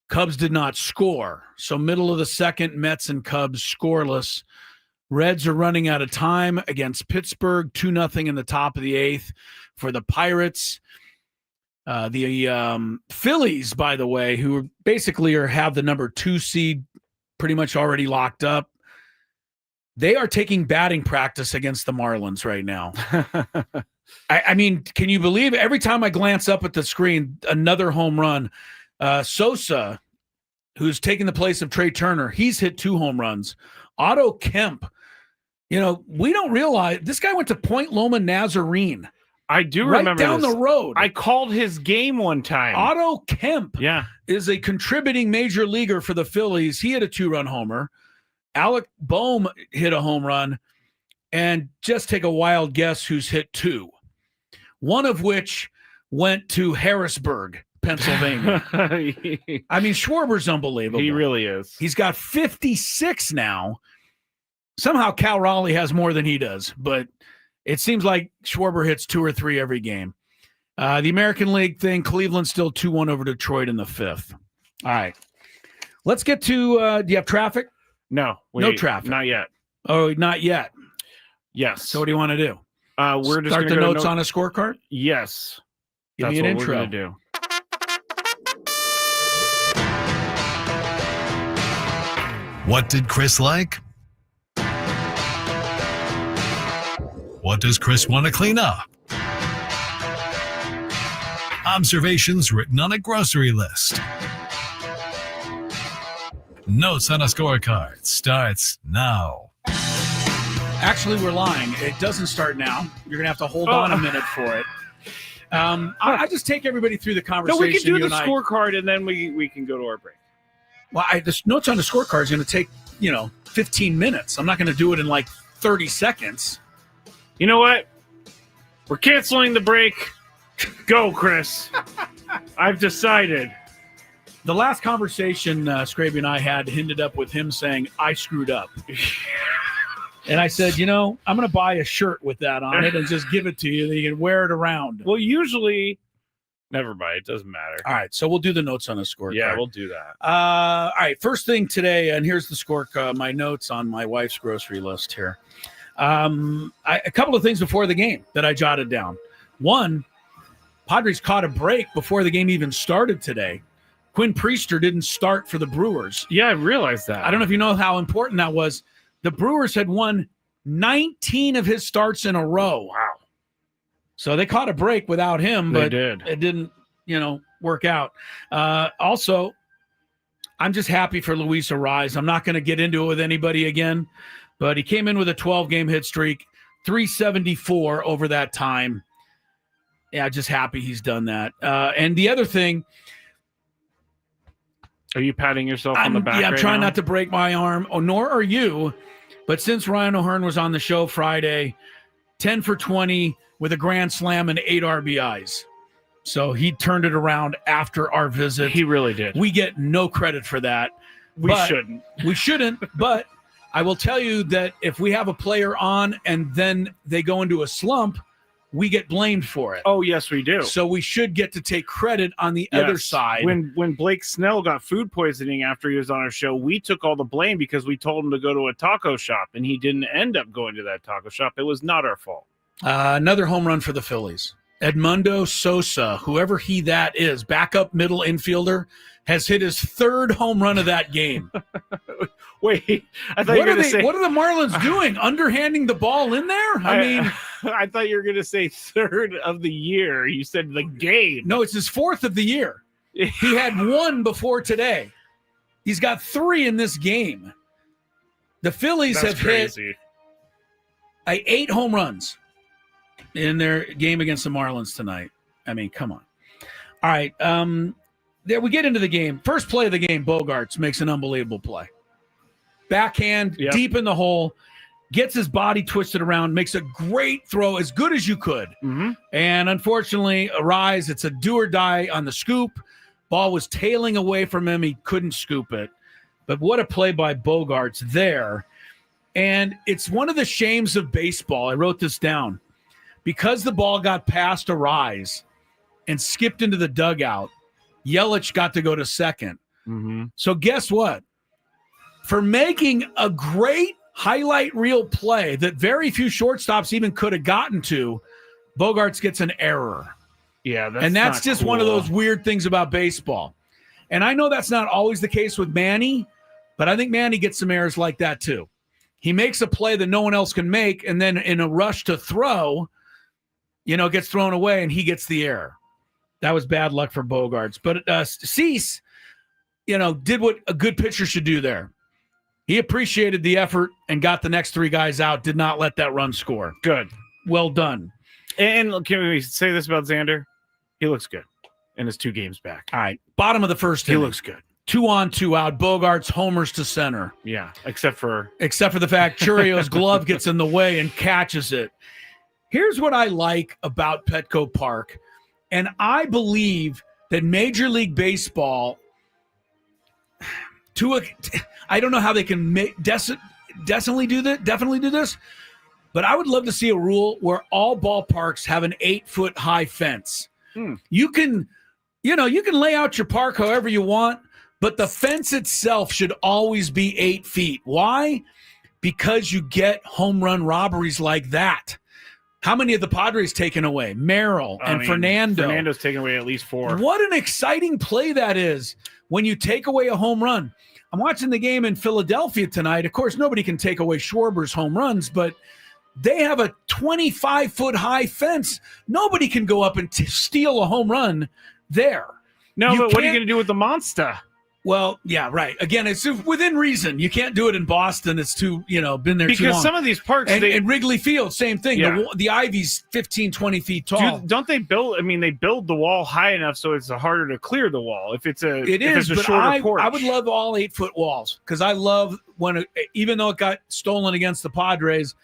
[SPEAKER 1] Cubs did not score. So middle of the second, Mets and Cubs scoreless. Reds are running out of time against Pittsburgh, 2-0 in the top of the 8th for the Pirates. The Phillies, by the way, who basically have the number 2 seed pretty much already locked up, they are taking batting practice against the Marlins right now. I mean, can you believe it? Every time I glance up at the screen, another home run. Sosa, who's taking the place of Trey Turner, he's hit 2 home runs. Otto Kemp, you know, we don't realize this guy went to Point Loma Nazarene.
[SPEAKER 2] I do
[SPEAKER 1] right
[SPEAKER 2] remember
[SPEAKER 1] down
[SPEAKER 2] this.
[SPEAKER 1] the road.
[SPEAKER 2] I called his game one time.
[SPEAKER 1] Otto Kemp
[SPEAKER 2] is
[SPEAKER 1] a contributing major leaguer for the Phillies. He had a 2-run homer. Alec Boehm hit a home run. And just take a wild guess who's hit 2. One of which went to Harrisburg, Pennsylvania. I mean, Schwarber's unbelievable.
[SPEAKER 2] He really is. He's
[SPEAKER 1] got 56 now. Somehow Cal Raleigh has more than he does, but it seems like Schwarber hits 2 or 3 every game. The American League thing, Cleveland still 2-1 over Detroit in the 5th. All right. Let's get to, do you have traffic?
[SPEAKER 2] No.
[SPEAKER 1] No traffic.
[SPEAKER 2] Not yet.
[SPEAKER 1] Oh, not yet.
[SPEAKER 2] Yes.
[SPEAKER 1] So what do you want to do?
[SPEAKER 2] We're just
[SPEAKER 1] start the notes on a scorecard?
[SPEAKER 2] Yes.
[SPEAKER 1] Give me an intro.
[SPEAKER 2] We're going to do.
[SPEAKER 3] What did Chris like? What does Chris want to clean up? Observations written on a grocery list. Notes on a scorecard starts now.
[SPEAKER 1] Actually, we're lying. It doesn't start now. You're going to have to hold on a minute for it. I just take everybody through the conversation.
[SPEAKER 2] No, we can do the scorecard, and then we can go to our break.
[SPEAKER 1] Well, the notes on the scorecard is going to take, 15 minutes. I'm not going to do it in like 30 seconds.
[SPEAKER 2] You know what? We're canceling the break. Go, Chris. I've decided.
[SPEAKER 1] The last conversation Skraby and I had ended up with him saying, I screwed up. And I said, I'm going to buy a shirt with that on it and just give it to you. You can wear it around.
[SPEAKER 2] Well, usually, never mind. It doesn't matter.
[SPEAKER 1] All right. So we'll do the notes on the scorecard.
[SPEAKER 2] Yeah, we'll do that.
[SPEAKER 1] All right. First thing today, and here's the scorecard, my notes on my wife's grocery list here. A couple of things before the game that I jotted down. One, Padres caught a break before the game even started today. Quinn Priester didn't start for the Brewers.
[SPEAKER 2] Yeah, I realized that.
[SPEAKER 1] I don't know if you know how important that was. The Brewers had won 19 of his starts in a row.
[SPEAKER 2] Wow.
[SPEAKER 1] So they caught a break without him, but
[SPEAKER 2] it
[SPEAKER 1] didn't, work out. Also, I'm just happy for Luis Ariz. I'm not going to get into it with anybody again, but he came in with a 12-game hit streak, 374 over that time. Yeah, just happy he's done that. And the other thing,
[SPEAKER 2] are you patting yourself on the back?
[SPEAKER 1] Yeah, I'm trying not to break my arm. Oh, nor are you. But since Ryan O'Hearn was on the show Friday, 10 for 20 with a grand slam and 8 RBIs. So he turned it around after our visit.
[SPEAKER 2] He really did.
[SPEAKER 1] We get no credit for that.
[SPEAKER 2] We shouldn't.
[SPEAKER 1] We shouldn't. But I will tell you that if we have a player on and then they go into a slump, we get blamed for it.
[SPEAKER 2] Oh, yes, we do.
[SPEAKER 1] So we should get to take credit on the other side.
[SPEAKER 2] When Blake Snell got food poisoning after he was on our show, we took all the blame because we told him to go to a taco shop, and he didn't end up going to that taco shop. It was not our fault.
[SPEAKER 1] Another home run for the Phillies. Edmundo Sosa, whoever that is, backup middle infielder, has hit his 3rd home run of that game.
[SPEAKER 2] Wait, I thought you were going to say...
[SPEAKER 1] What are the Marlins doing? Underhanding the ball in there? I mean...
[SPEAKER 2] I thought you were going to say 3rd of the year. You said the game.
[SPEAKER 1] No, it's his 4th of the year. He had 1 before today. He's got 3 in this game. The Phillies have hit 8 home runs in their game against the Marlins tonight. I mean, come on. All right. There we get into the game. First play of the game, Bogaerts makes an unbelievable play. Backhand, deep in the hole, gets his body twisted around, makes a great throw, as good as you could.
[SPEAKER 2] Mm-hmm.
[SPEAKER 1] And unfortunately, Ariz, it's a do or die on the scoop. Ball was tailing away from him. He couldn't scoop it. But what a play by Bogaerts there. And it's one of the shames of baseball. I wrote this down. Because the ball got past Ariz and skipped into the dugout, Yelich got to go to second.
[SPEAKER 2] Mm-hmm.
[SPEAKER 1] So guess what? For making a great highlight reel play that very few shortstops even could have gotten to, Bogaerts gets an error.
[SPEAKER 2] Yeah,
[SPEAKER 1] that's just
[SPEAKER 2] cool.
[SPEAKER 1] One of those weird things about baseball. And I know that's not always the case with Manny, but I think Manny gets some errors like that too. He makes a play that no one else can make, and then in a rush to throw, gets thrown away, and he gets the error. That was bad luck for Bogaerts. But Cease, did what a good pitcher should do there. He appreciated the effort and got the next 3 guys out, did not let that run score.
[SPEAKER 2] Good.
[SPEAKER 1] Well done.
[SPEAKER 2] And can we say this about Xander? He looks good in his 2 games back.
[SPEAKER 1] All right. Bottom of the first inning.
[SPEAKER 2] He looks good.
[SPEAKER 1] 2 on, 2 out. Bogaerts homers to center.
[SPEAKER 2] Yeah, except for
[SPEAKER 1] the fact Churio's glove gets in the way and catches it. Here's what I like about Petco Park, and I believe that Major League Baseball, I don't know how they can definitely do this, but I would love to see a rule where all ballparks have an 8-foot high fence. You can lay out your park however you want, but the fence itself should always be 8 feet. Why? Because you get home run robberies like that. How many of the Padres taken away? Merrill and Fernando.
[SPEAKER 2] Fernando's taken away at least 4.
[SPEAKER 1] What an exciting play that is when you take away a home run. I'm watching the game in Philadelphia tonight. Of course, nobody can take away Schwarber's home runs, but they have a 25-foot high fence. Nobody can go up and steal a home run there.
[SPEAKER 2] No, but what are you going to do with the monster?
[SPEAKER 1] Well, yeah, right. Again, it's within reason. You can't do it in Boston. It's too, been there too long.
[SPEAKER 2] Because some of these parks...
[SPEAKER 1] And Wrigley Field, same thing.
[SPEAKER 2] Yeah.
[SPEAKER 1] The Ivy's 15, 20 feet tall.
[SPEAKER 2] Don't they build... they build the wall high enough so it's harder to clear the wall if it's a shorter porch.
[SPEAKER 1] I would love all 8-foot walls because I love when, even though it got stolen against the Padres,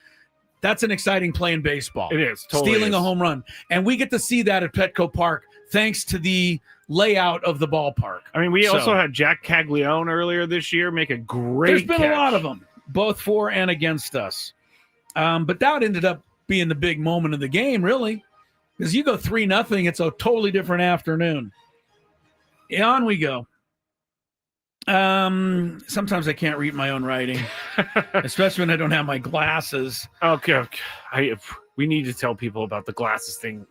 [SPEAKER 1] that's an exciting play in baseball.
[SPEAKER 2] It is. Totally
[SPEAKER 1] Stealing a home run. And we get to see that at Petco Park thanks to the layout of the ballpark.
[SPEAKER 2] We also had Jack Caglione earlier this year make a great
[SPEAKER 1] There's been
[SPEAKER 2] catch.
[SPEAKER 1] a lot of them, both for and against us. But that ended up being the big moment of the game, really, because you go 3-0, it's a totally different afternoon. On we go. Sometimes I can't read my own writing, especially when I don't have my glasses.
[SPEAKER 2] Okay. We need to tell people about the glasses thing.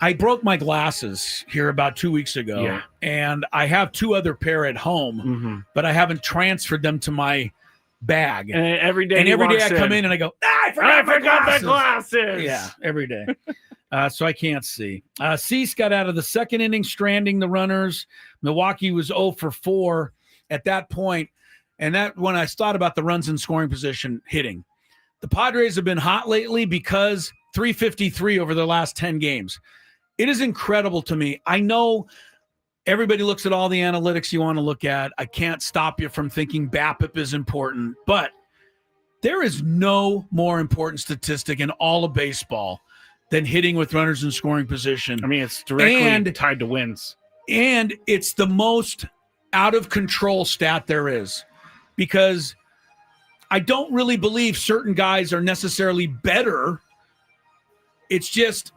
[SPEAKER 1] I broke my glasses here about 2 weeks ago, and I have 2 other pair at home, but I haven't transferred them to my bag.
[SPEAKER 2] And every day
[SPEAKER 1] I come in and I go, I forgot
[SPEAKER 2] my glasses.
[SPEAKER 1] Yeah, every day. So I can't see. Cease got out of the second inning, stranding the runners. Milwaukee was 0 for 4. at that point. And that when I thought about the runs in scoring position hitting, the Padres have been hot lately because 353 over the last 10 games. It is incredible to me. I know everybody looks at all the analytics you want to look at. I can't stop you from thinking BABIP is important, but there is no more important statistic in all of baseball than hitting with runners in scoring position.
[SPEAKER 2] I mean, it's directly tied to wins.
[SPEAKER 1] And it's the most out of control stat there is, because I don't really believe certain guys are necessarily better. It's just,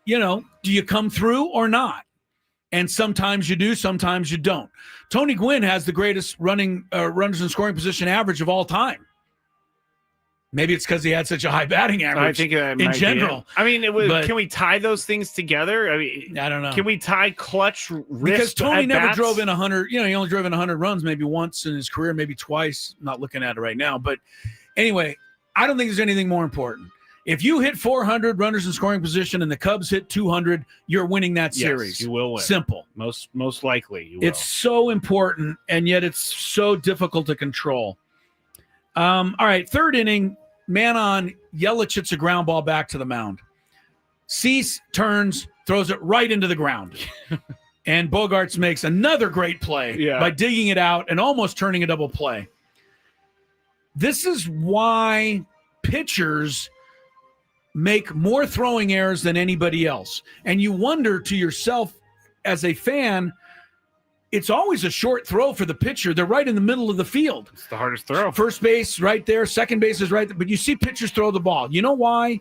[SPEAKER 1] do you come through or not? And sometimes you do, sometimes you don't. Tony Gwynn has the greatest runners in scoring position average of all time. Maybe it's because he had such a high batting average.
[SPEAKER 2] I think
[SPEAKER 1] in general.
[SPEAKER 2] I mean, can we tie those things together? I mean,
[SPEAKER 1] I don't know.
[SPEAKER 2] Can we tie clutch wrist
[SPEAKER 1] because Tony never
[SPEAKER 2] bats?
[SPEAKER 1] drove in 100. He only drove in 100 runs maybe once in his career, maybe twice. I'm not looking at it right now, but anyway, I don't think there's anything more important. If you hit 400 runners in scoring position and the Cubs hit 200, you're winning that series.
[SPEAKER 2] Yes, you will win.
[SPEAKER 1] Simple.
[SPEAKER 2] Most likely, you will.
[SPEAKER 1] It's so important, and yet it's so difficult to control. All right, third inning. Man on, Yelich hits a ground ball back to the mound. Cease turns, throws it right into the ground. And Bogaerts makes another great play by digging it out and almost turning a double play. This is why pitchers make more throwing errors than anybody else. And you wonder to yourself as a fan, it's always a short throw for the pitcher. They're right in the middle of the field.
[SPEAKER 2] It's the hardest throw.
[SPEAKER 1] First base right there. Second base is right there. But you see pitchers throw the ball. You know why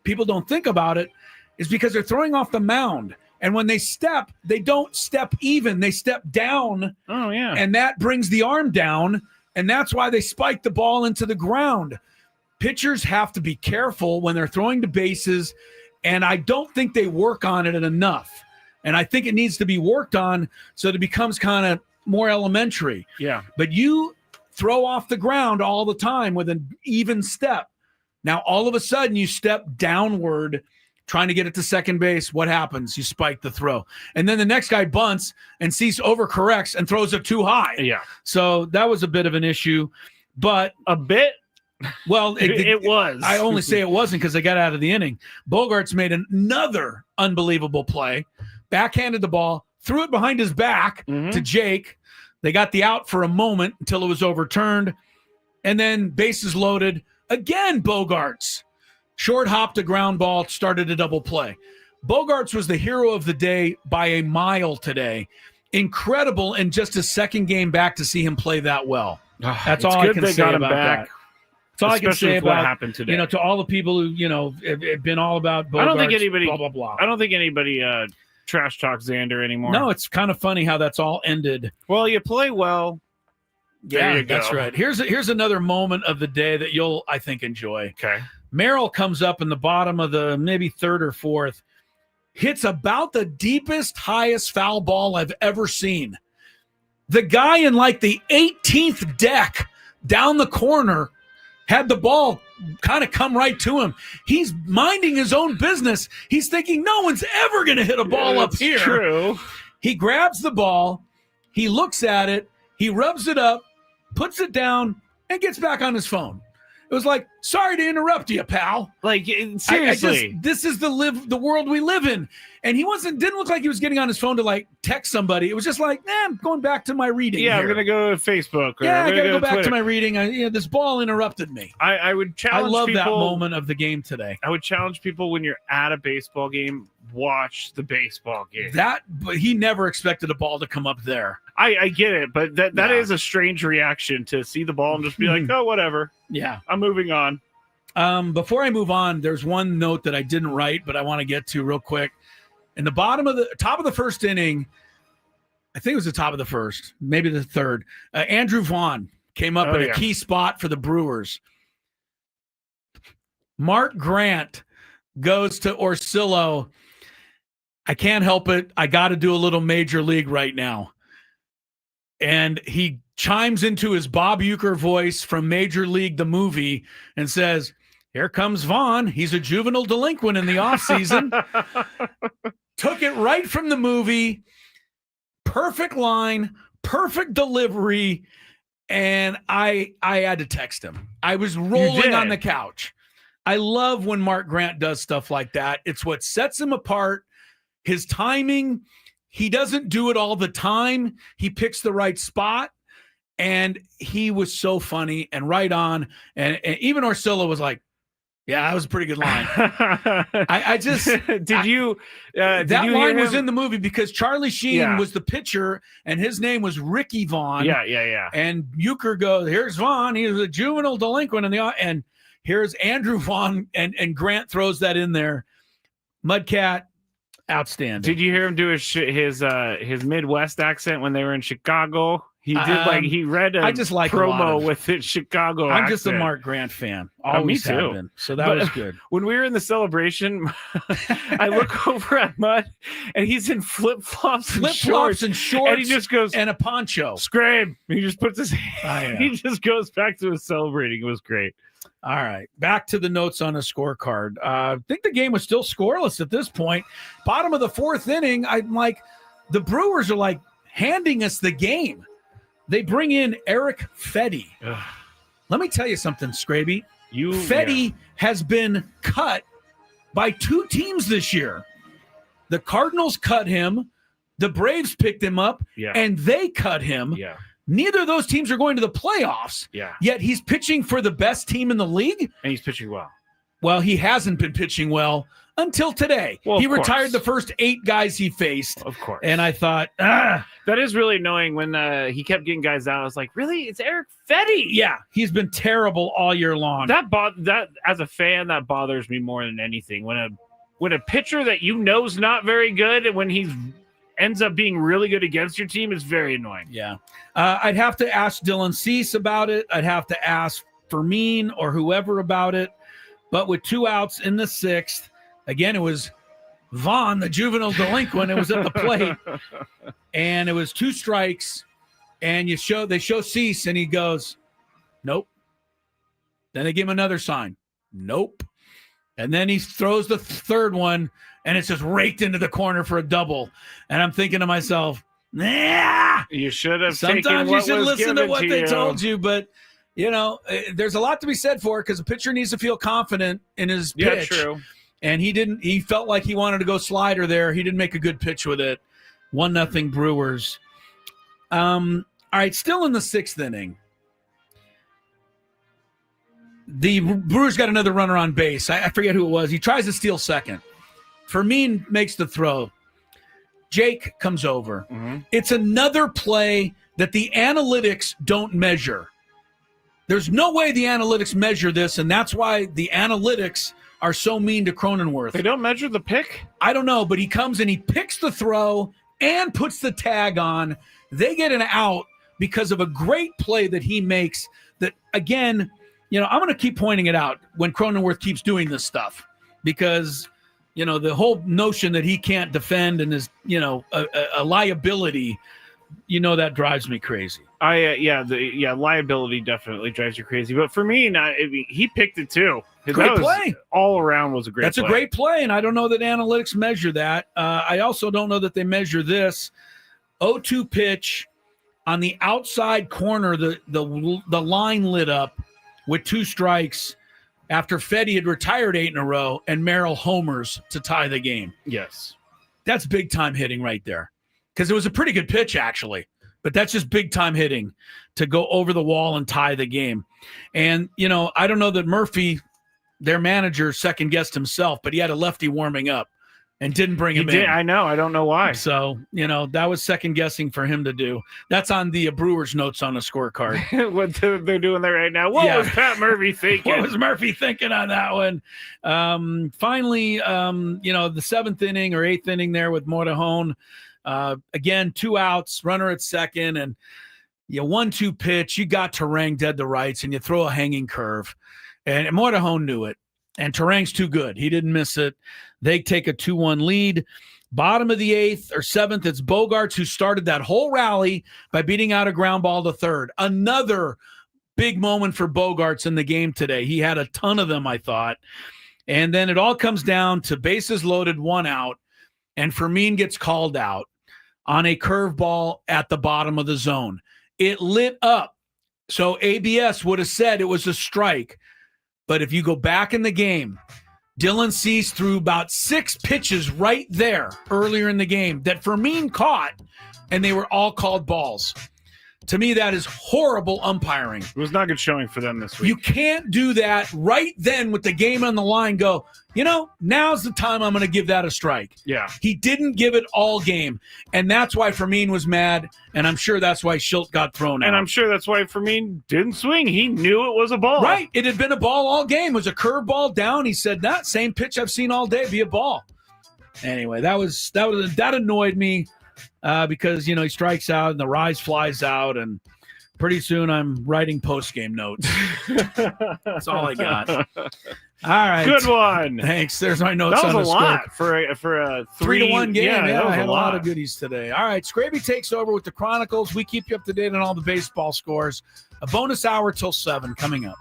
[SPEAKER 1] people don't think about it? Is because they're throwing off the mound. And when they step, they don't step even. They step down.
[SPEAKER 2] Oh, yeah.
[SPEAKER 1] And that brings the arm down. And that's why they spike the ball into the ground. Pitchers have to be careful when they're throwing the bases. And I don't think they work on it enough. And I think it needs to be worked on so that it becomes kind of more elementary.
[SPEAKER 2] Yeah.
[SPEAKER 1] But you throw off the ground all the time with an even step. Now, all of a sudden, you step downward trying to get it to second base. What happens? You spike the throw. And then the next guy bunts and Cease overcorrects and throws it too high.
[SPEAKER 2] Yeah.
[SPEAKER 1] So that was a bit of an issue. But
[SPEAKER 2] a bit?
[SPEAKER 1] Well,
[SPEAKER 2] it was.
[SPEAKER 1] I only say it wasn't because they got out of the inning. Bogaerts made another unbelievable play. Backhanded the ball, threw it behind his back to Jake. They got the out for a moment until it was overturned. And then bases loaded. Again, Bogaerts. Short hopped a ground ball, started a double play. Bogaerts was the hero of the day by a mile today. Incredible in just his second game back to see him play that well. That's all I can say about that. That's all I can say about
[SPEAKER 2] what happened today.
[SPEAKER 1] To all the people who, have been all about Bogaerts,
[SPEAKER 2] I don't think anybody,
[SPEAKER 1] blah, blah, blah.
[SPEAKER 2] I don't think anybody trash talk Xander anymore.
[SPEAKER 1] No, it's kind of funny how that's all ended.
[SPEAKER 2] Well, you play well. There you go.
[SPEAKER 1] That's right. Here's another moment of the day that you'll, I think, enjoy.
[SPEAKER 2] Okay.
[SPEAKER 1] Merrill comes up in the bottom of the maybe third or fourth, hits about the deepest, highest foul ball I've ever seen. The guy in like the 18th deck down the corner had the ball kind of come right to him. He's minding his own business. He's thinking no one's ever going to hit a ball up here.
[SPEAKER 2] True.
[SPEAKER 1] He grabs the ball. He looks at it. He rubs it up, puts it down, and gets back on his phone. It was like, sorry to interrupt you, pal.
[SPEAKER 2] Like, seriously.
[SPEAKER 1] This is the world we live in. And he didn't look like he was getting on his phone to like text somebody. It was just like, I'm going back to my reading.
[SPEAKER 2] Yeah,
[SPEAKER 1] here.
[SPEAKER 2] I'm going to go to Facebook.
[SPEAKER 1] I got to go back
[SPEAKER 2] Twitter.
[SPEAKER 1] to my reading. This ball interrupted me.
[SPEAKER 2] I would challenge
[SPEAKER 1] I love
[SPEAKER 2] people,
[SPEAKER 1] that moment of the game today.
[SPEAKER 2] I would challenge people when you're at a baseball game, watch the baseball game.
[SPEAKER 1] But he never expected a ball to come up there.
[SPEAKER 2] I get it, but that is a strange reaction to see the ball and just be like, oh, whatever.
[SPEAKER 1] Yeah.
[SPEAKER 2] I'm moving on.
[SPEAKER 1] Before I move on, there's one note that I didn't write, but I want to get to real quick. In the top of the first inning, I think it was the top of the first, maybe the third, Andrew Vaughn came up at a key spot for the Brewers. Mark Grant goes to Orsillo. I can't help it. I got to do a little major league right now. And he chimes into his Bob Uecker voice from Major League, the movie, and says, here comes Vaughn. He's a juvenile delinquent in the offseason. Took it right from the movie. Perfect line, perfect delivery, and I had to text him. I was rolling on the couch. I love when Mark Grant does stuff like that. It's what sets him apart. His timing, he doesn't do it all the time. He picks the right spot, and he was so funny and right on. And even Orsillo was like, yeah, that was a pretty good line. I just
[SPEAKER 2] that
[SPEAKER 1] line was in the movie because Charlie Sheen was the pitcher and his name was Ricky Vaughn.
[SPEAKER 2] Yeah.
[SPEAKER 1] And Euchre goes, here's Vaughn. He was a juvenile delinquent and here's Andrew Vaughn, and Grant throws that in there. Mudcat, outstanding.
[SPEAKER 2] Did you hear him do his Midwest accent when they were in Chicago? He did he read a
[SPEAKER 1] I just like
[SPEAKER 2] promo with it Chicago
[SPEAKER 1] I'm
[SPEAKER 2] accent.
[SPEAKER 1] just a Mark Grant fan. Always
[SPEAKER 2] me too.
[SPEAKER 1] have been. So that was good.
[SPEAKER 2] When we were in the celebration, I look over at Mud and he's in flip-flops and shorts, and he just goes,
[SPEAKER 1] and a poncho.
[SPEAKER 2] Skraby. He just puts his hand. He just goes back to his celebrating. It was great.
[SPEAKER 1] All right, back to the notes on a scorecard. I think the game was still scoreless at this point. Bottom of the fourth inning, I'm like, the Brewers are like handing us the game. They bring in Eric Fedde. Let me tell you something, Scraby. Fedde has been cut by 2 teams this year. The Cardinals cut him. The Braves picked him up, and they cut him.
[SPEAKER 2] Yeah.
[SPEAKER 1] Neither of those teams are going to the playoffs.
[SPEAKER 2] Yeah.
[SPEAKER 1] Yet he's pitching for the best team in the league.
[SPEAKER 2] And he's pitching well.
[SPEAKER 1] Well, he hasn't been pitching well until today.
[SPEAKER 2] Well,
[SPEAKER 1] he retired the first 8 guys he faced.
[SPEAKER 2] Of course.
[SPEAKER 1] And I thought,
[SPEAKER 2] that is really annoying when he kept getting guys out. I was like, really? It's Eric Fedde?
[SPEAKER 1] Yeah, he's been terrible all year long.
[SPEAKER 2] That as a fan, that bothers me more than anything. When a pitcher that you know's not very good, and when he ends up being really good against your team, is very annoying.
[SPEAKER 1] Yeah. I'd have to ask Dylan Cease about it. I'd have to ask Fermin or whoever about it. But with 2 outs in the 6th, again, it was Vaughn, the juvenile delinquent. It was at the plate, and it was 2 strikes. And they show Cease, and he goes, nope. Then they give him another sign, nope. And then he throws the 3rd one, and it's just raked into the corner for a double. And I'm thinking to myself, nah.
[SPEAKER 2] You should have.
[SPEAKER 1] Sometimes you should listen to what they told you, but. There's a lot to be said for it because a pitcher needs to feel confident in his pitch.
[SPEAKER 2] Yeah, true.
[SPEAKER 1] And he didn't. He felt like he wanted to go slider there. He didn't make a good pitch with it. 1-0 Brewers. All right, still in the 6th inning. The Brewers got another runner on base. I forget who it was. He tries to steal second. Fermin makes the throw. Jake comes over.
[SPEAKER 2] Mm-hmm.
[SPEAKER 1] It's another play that the analytics don't measure. There's no way the analytics measure this, and that's why the analytics are so mean to Cronenworth.
[SPEAKER 2] They don't measure the pick?
[SPEAKER 1] I don't know, but he comes and he picks the throw and puts the tag on. They get an out because of a great play that he makes that, again, I'm going to keep pointing it out when Cronenworth keeps doing this stuff because, the whole notion that he can't defend and is, a liability, that drives me crazy.
[SPEAKER 2] Liability definitely drives you crazy. But for me, he picked it too.
[SPEAKER 1] Great play.
[SPEAKER 2] All around was a great play.
[SPEAKER 1] That's a great play, and I don't know that analytics measure that. I also don't know that they measure this. 0-2 pitch on the outside corner, the line lit up with 2 strikes after Fedde had retired 8 in a row, and Merrill homers to tie the game.
[SPEAKER 2] Yes.
[SPEAKER 1] That's big-time hitting right there. Because it was a pretty good pitch, actually. But that's just big-time hitting to go over the wall and tie the game. And, I don't know that Murphy, their manager, second-guessed himself, but he had a lefty warming up and didn't bring him in.
[SPEAKER 2] I know. I don't know why.
[SPEAKER 1] So, that was second-guessing for him to do. That's on the Brewers notes on the scorecard.
[SPEAKER 2] What they're doing there right now. What was Pat Murphy thinking?
[SPEAKER 1] What was Murphy thinking on that one? Finally, the 7th inning or 8th inning there with Morejon. Again, 2 outs, runner at second, and 1-2 pitch. You got Terang dead to rights, and you throw a hanging curve. And Morejon knew it. And Terang's too good. He didn't miss it. They take a 2-1 lead. Bottom of the 8th or 7th, it's Bogaerts who started that whole rally by beating out a ground ball to third. Another big moment for Bogaerts in the game today. He had a ton of them, I thought. And then it all comes down to bases loaded, 1 out, and Fermin gets called out. on a curveball at the bottom of the zone. It lit up. So ABS would have said it was a strike. But if you go back in the game, Dylan Cease threw about 6 pitches right there earlier in the game that Fermin caught, and they were all called balls. To me, that is horrible umpiring.
[SPEAKER 2] It was not good showing for them this week.
[SPEAKER 1] You can't do that right then with the game on the line. Go, now's the time I'm going to give that a strike.
[SPEAKER 2] Yeah.
[SPEAKER 1] He didn't give it all game, and that's why Fermin was mad, and I'm sure that's why Schilt got thrown out.
[SPEAKER 2] And I'm sure that's why Fermin didn't swing. He knew it was a ball.
[SPEAKER 1] Right. It had been a ball all game. It was a curveball down. He said, that same pitch I've seen all day, be a ball. Anyway, that annoyed me. Because, he strikes out and the rise flies out, and pretty soon I'm writing post-game notes. That's all I got. All right.
[SPEAKER 2] Good one.
[SPEAKER 1] Thanks. There's my notes.
[SPEAKER 2] That was
[SPEAKER 1] on
[SPEAKER 2] a
[SPEAKER 1] the
[SPEAKER 2] lot
[SPEAKER 1] score.
[SPEAKER 2] for a
[SPEAKER 1] 3-1 game.
[SPEAKER 2] Yeah,
[SPEAKER 1] I had a lot of goodies today. All right. Skraby takes over with the Chronicles. We keep you up to date on all the baseball scores. A bonus hour till 7 coming up.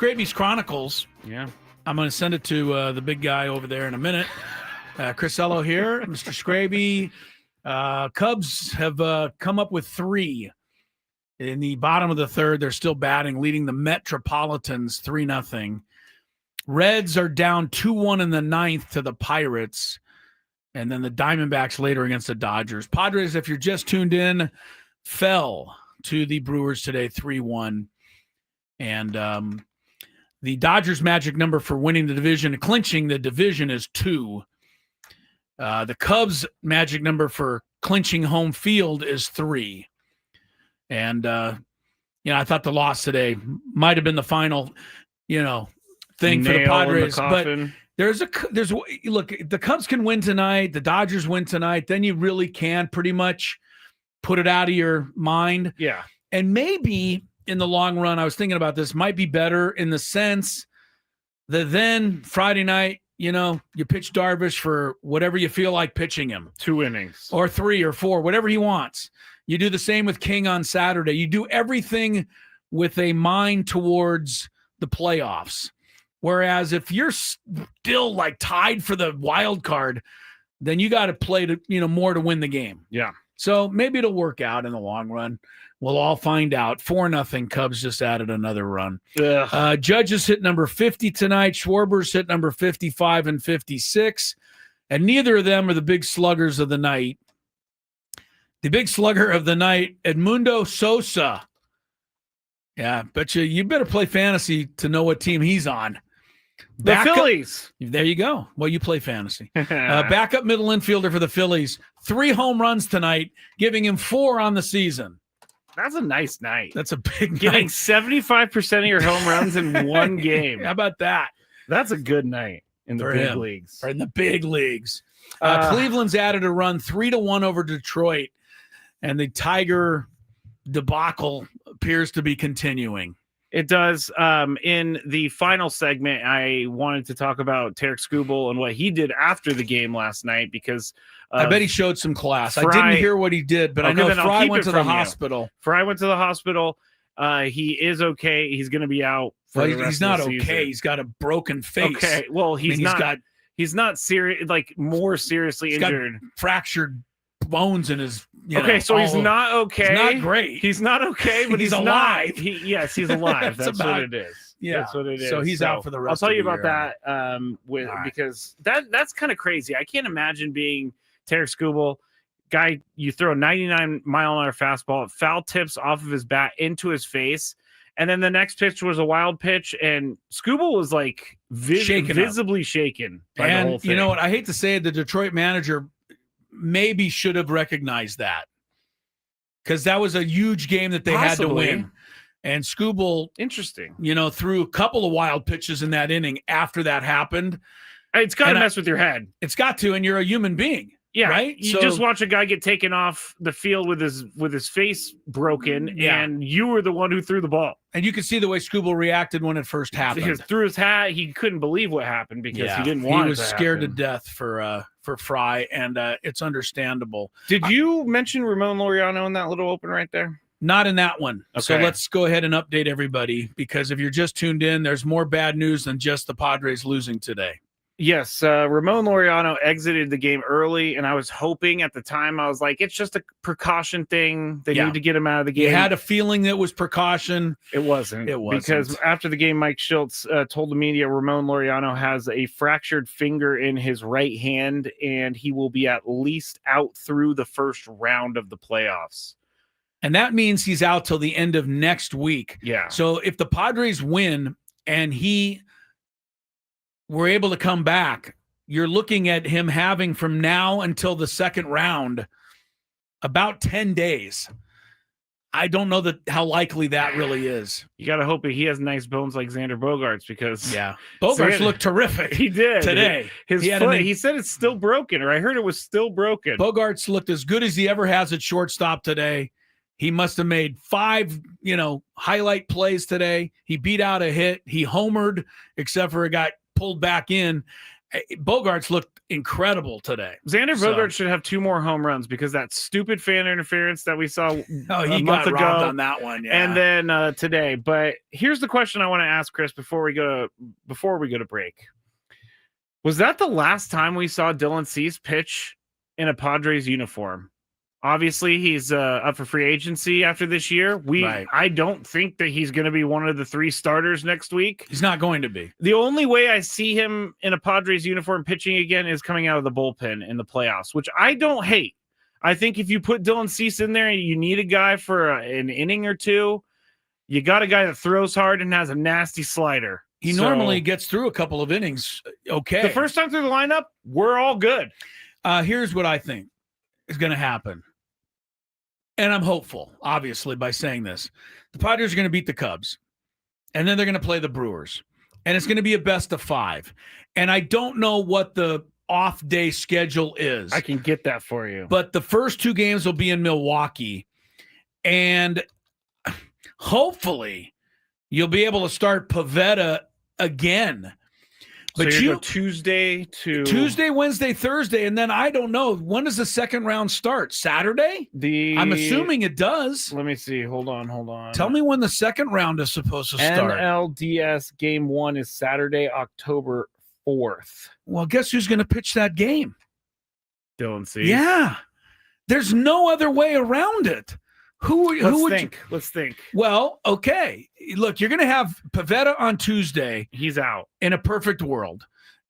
[SPEAKER 1] Skraby's Chronicles.
[SPEAKER 2] Yeah.
[SPEAKER 1] I'm going to send it to the big guy over there in a minute. Chris Ello here, Mr. Skraby. Cubs have come up with 3. In the bottom of the third, they're still batting, leading the Metropolitans 3-0. Reds are down 2-1 in the 9th to the Pirates. And then the Diamondbacks later against the Dodgers. Padres, if you're just tuned in, fell to the Brewers today 3-1. And the Dodgers' magic number for winning the division, clinching the division, is 2. The Cubs' magic number for clinching home field is 3. And, I thought the loss today might have been the final, thing for the Padres. But look, the Cubs can win tonight. The Dodgers win tonight. Then you really can pretty much put it out of your mind.
[SPEAKER 2] Yeah.
[SPEAKER 1] And maybe in the long run, I was thinking about this, might be better in the sense that then Friday night, you pitch Darvish for whatever you feel like pitching him.
[SPEAKER 2] 2 innings.
[SPEAKER 1] Or 3 or 4, whatever he wants. You do the same with King on Saturday. You do everything with a mind towards the playoffs. Whereas if you're still like tied for the wild card, then you got to play more to win the game.
[SPEAKER 2] Yeah.
[SPEAKER 1] So maybe it'll work out in the long run. We'll all find out. 4-0. Cubs just added another run. Judges hit number 50 tonight. Schwarber's hit number 55 and 56. And neither of them are the big sluggers of the night. The big slugger of the night, Edmundo Sosa. Yeah, bet you better play fantasy to know what team he's on.
[SPEAKER 2] The Phillies.
[SPEAKER 1] There you go. Well, you play fantasy. Backup middle infielder for the Phillies. 3 home runs tonight, giving him 4 on the season.
[SPEAKER 2] That's a nice night.
[SPEAKER 1] That's a big
[SPEAKER 2] Getting
[SPEAKER 1] night.
[SPEAKER 2] 75% of your home runs in one game.
[SPEAKER 1] How about that?
[SPEAKER 2] That's a good night in the big leagues.
[SPEAKER 1] Or in the big leagues. Cleveland's added a run 3-1 over Detroit, and the Tiger debacle appears to be continuing.
[SPEAKER 2] It does. In the final segment, I wanted to talk about Tarek Skubal and what he did after the game last night because
[SPEAKER 1] I bet he showed some class.
[SPEAKER 2] Fry,
[SPEAKER 1] I didn't hear what he did, but I know Fry went to the hospital.
[SPEAKER 2] Fry went to the hospital. He is okay. He's going to be out.
[SPEAKER 1] He's not okay. He's got a broken face.
[SPEAKER 2] Okay. Well, he's not serious. Like more seriously injured.
[SPEAKER 1] Fractured bones in his.
[SPEAKER 2] So he's not okay.
[SPEAKER 1] He's not great.
[SPEAKER 2] He's not okay, but he's
[SPEAKER 1] alive.
[SPEAKER 2] Yes, he's alive. That's what it is.
[SPEAKER 1] Yeah,
[SPEAKER 2] that's what it is.
[SPEAKER 1] So he's out for the rest.
[SPEAKER 2] I'll tell
[SPEAKER 1] of
[SPEAKER 2] you
[SPEAKER 1] the
[SPEAKER 2] about
[SPEAKER 1] year.
[SPEAKER 2] that because that's kind of crazy. I can't imagine being Tarek Skubal, guy. You throw a 99-mile-an-hour fastball, foul tips off of his bat into his face, and then the next pitch was a wild pitch, and Skubal was like visibly shaken. By the whole thing.
[SPEAKER 1] You know what? I hate to say it, the Detroit manager maybe should have recognized that because that was a huge game that they had to win. And Skubal,
[SPEAKER 2] interesting,
[SPEAKER 1] threw a couple of wild pitches in that inning after that happened.
[SPEAKER 2] It's got to mess with your head.
[SPEAKER 1] It's got to, and you're a human being.
[SPEAKER 2] Yeah,
[SPEAKER 1] right.
[SPEAKER 2] You just watch a guy get taken off the field with his face broken, and you were the one who threw the ball.
[SPEAKER 1] And you could see the way Skubal reacted when it first happened.
[SPEAKER 2] He threw his hat. He couldn't believe what happened because he didn't want.
[SPEAKER 1] He was scared to death for Fry, and it's understandable.
[SPEAKER 2] Did you mention Ramon Laureano in that little open right there?
[SPEAKER 1] Not in that one.
[SPEAKER 2] Okay.
[SPEAKER 1] So let's go ahead and update everybody because if you're just tuned in, there's more bad news than just the Padres losing today.
[SPEAKER 2] Yes, Ramon Laureano exited the game early, and I was hoping at the time, I was like, it's just a precaution thing. They need to get him out of the game.
[SPEAKER 1] You had a feeling that was precaution.
[SPEAKER 2] It wasn't. Because after the game, Mike Schultz told the media Ramon Laureano has a fractured finger in his right hand, and he will be at least out through the first round of the playoffs.
[SPEAKER 1] And that means he's out till the end of next week.
[SPEAKER 2] Yeah.
[SPEAKER 1] So if the Padres win and he were able to come back, you're looking at him having from now until the second round about 10 days. I don't know how likely that really is.
[SPEAKER 2] You got to hope he has nice bones like Xander Bogaerts because
[SPEAKER 1] Bogaerts looked terrific.
[SPEAKER 2] He did
[SPEAKER 1] today.
[SPEAKER 2] His foot, he said it's still broken, or I heard it was still broken.
[SPEAKER 1] Bogaerts looked as good as he ever has at shortstop today. He must have made 5, highlight plays today. He beat out a hit. He homered, except for it got pulled back in. Bogarts looked incredible today.
[SPEAKER 2] Xander Bogaerts should have 2 more home runs because that stupid fan interference that we saw
[SPEAKER 1] he
[SPEAKER 2] a month
[SPEAKER 1] got
[SPEAKER 2] ago
[SPEAKER 1] robbed on that one. Yeah.
[SPEAKER 2] and then today. But here's the question I want to ask Chris before we go to break. Was that the last time we saw Dylan Cease pitch in a Padres uniform? Obviously, he's up for free agency after this year. I don't think that he's going to be one of the 3 starters next week.
[SPEAKER 1] He's not going to be.
[SPEAKER 2] The only way I see him in a Padres uniform pitching again is coming out of the bullpen in the playoffs, which I don't hate. I think if you put Dylan Cease in there and you need a guy for an inning or 2, you got a guy that throws hard and has a nasty slider.
[SPEAKER 1] He normally gets through a couple of innings. Okay.
[SPEAKER 2] The first time through the lineup, we're all good.
[SPEAKER 1] Here's what I think is going to happen. And I'm hopeful, obviously, by saying this. The Padres are going to beat the Cubs, and then they're going to play the Brewers, and it's going to be a best of 5. And I don't know what the off-day schedule is.
[SPEAKER 2] I can get that for you.
[SPEAKER 1] But the first 2 games will be in Milwaukee, and hopefully you'll be able to start Pivetta again.
[SPEAKER 2] But
[SPEAKER 1] So
[SPEAKER 2] you go Tuesday,
[SPEAKER 1] Wednesday, Thursday, and then I don't know. When does the second round start? Saturday? I'm assuming it does.
[SPEAKER 2] Let me see. Hold on.
[SPEAKER 1] Tell me when the second round is supposed to start.
[SPEAKER 2] NLDS Game 1 is Saturday, October 4th.
[SPEAKER 1] Well, guess who's going to pitch that game?
[SPEAKER 2] Dylan Cease.
[SPEAKER 1] Yeah. There's no other way around it. Let's
[SPEAKER 2] think.
[SPEAKER 1] Well, okay. Look, you're going to have Pivetta on Tuesday.
[SPEAKER 2] He's out.
[SPEAKER 1] In a perfect world.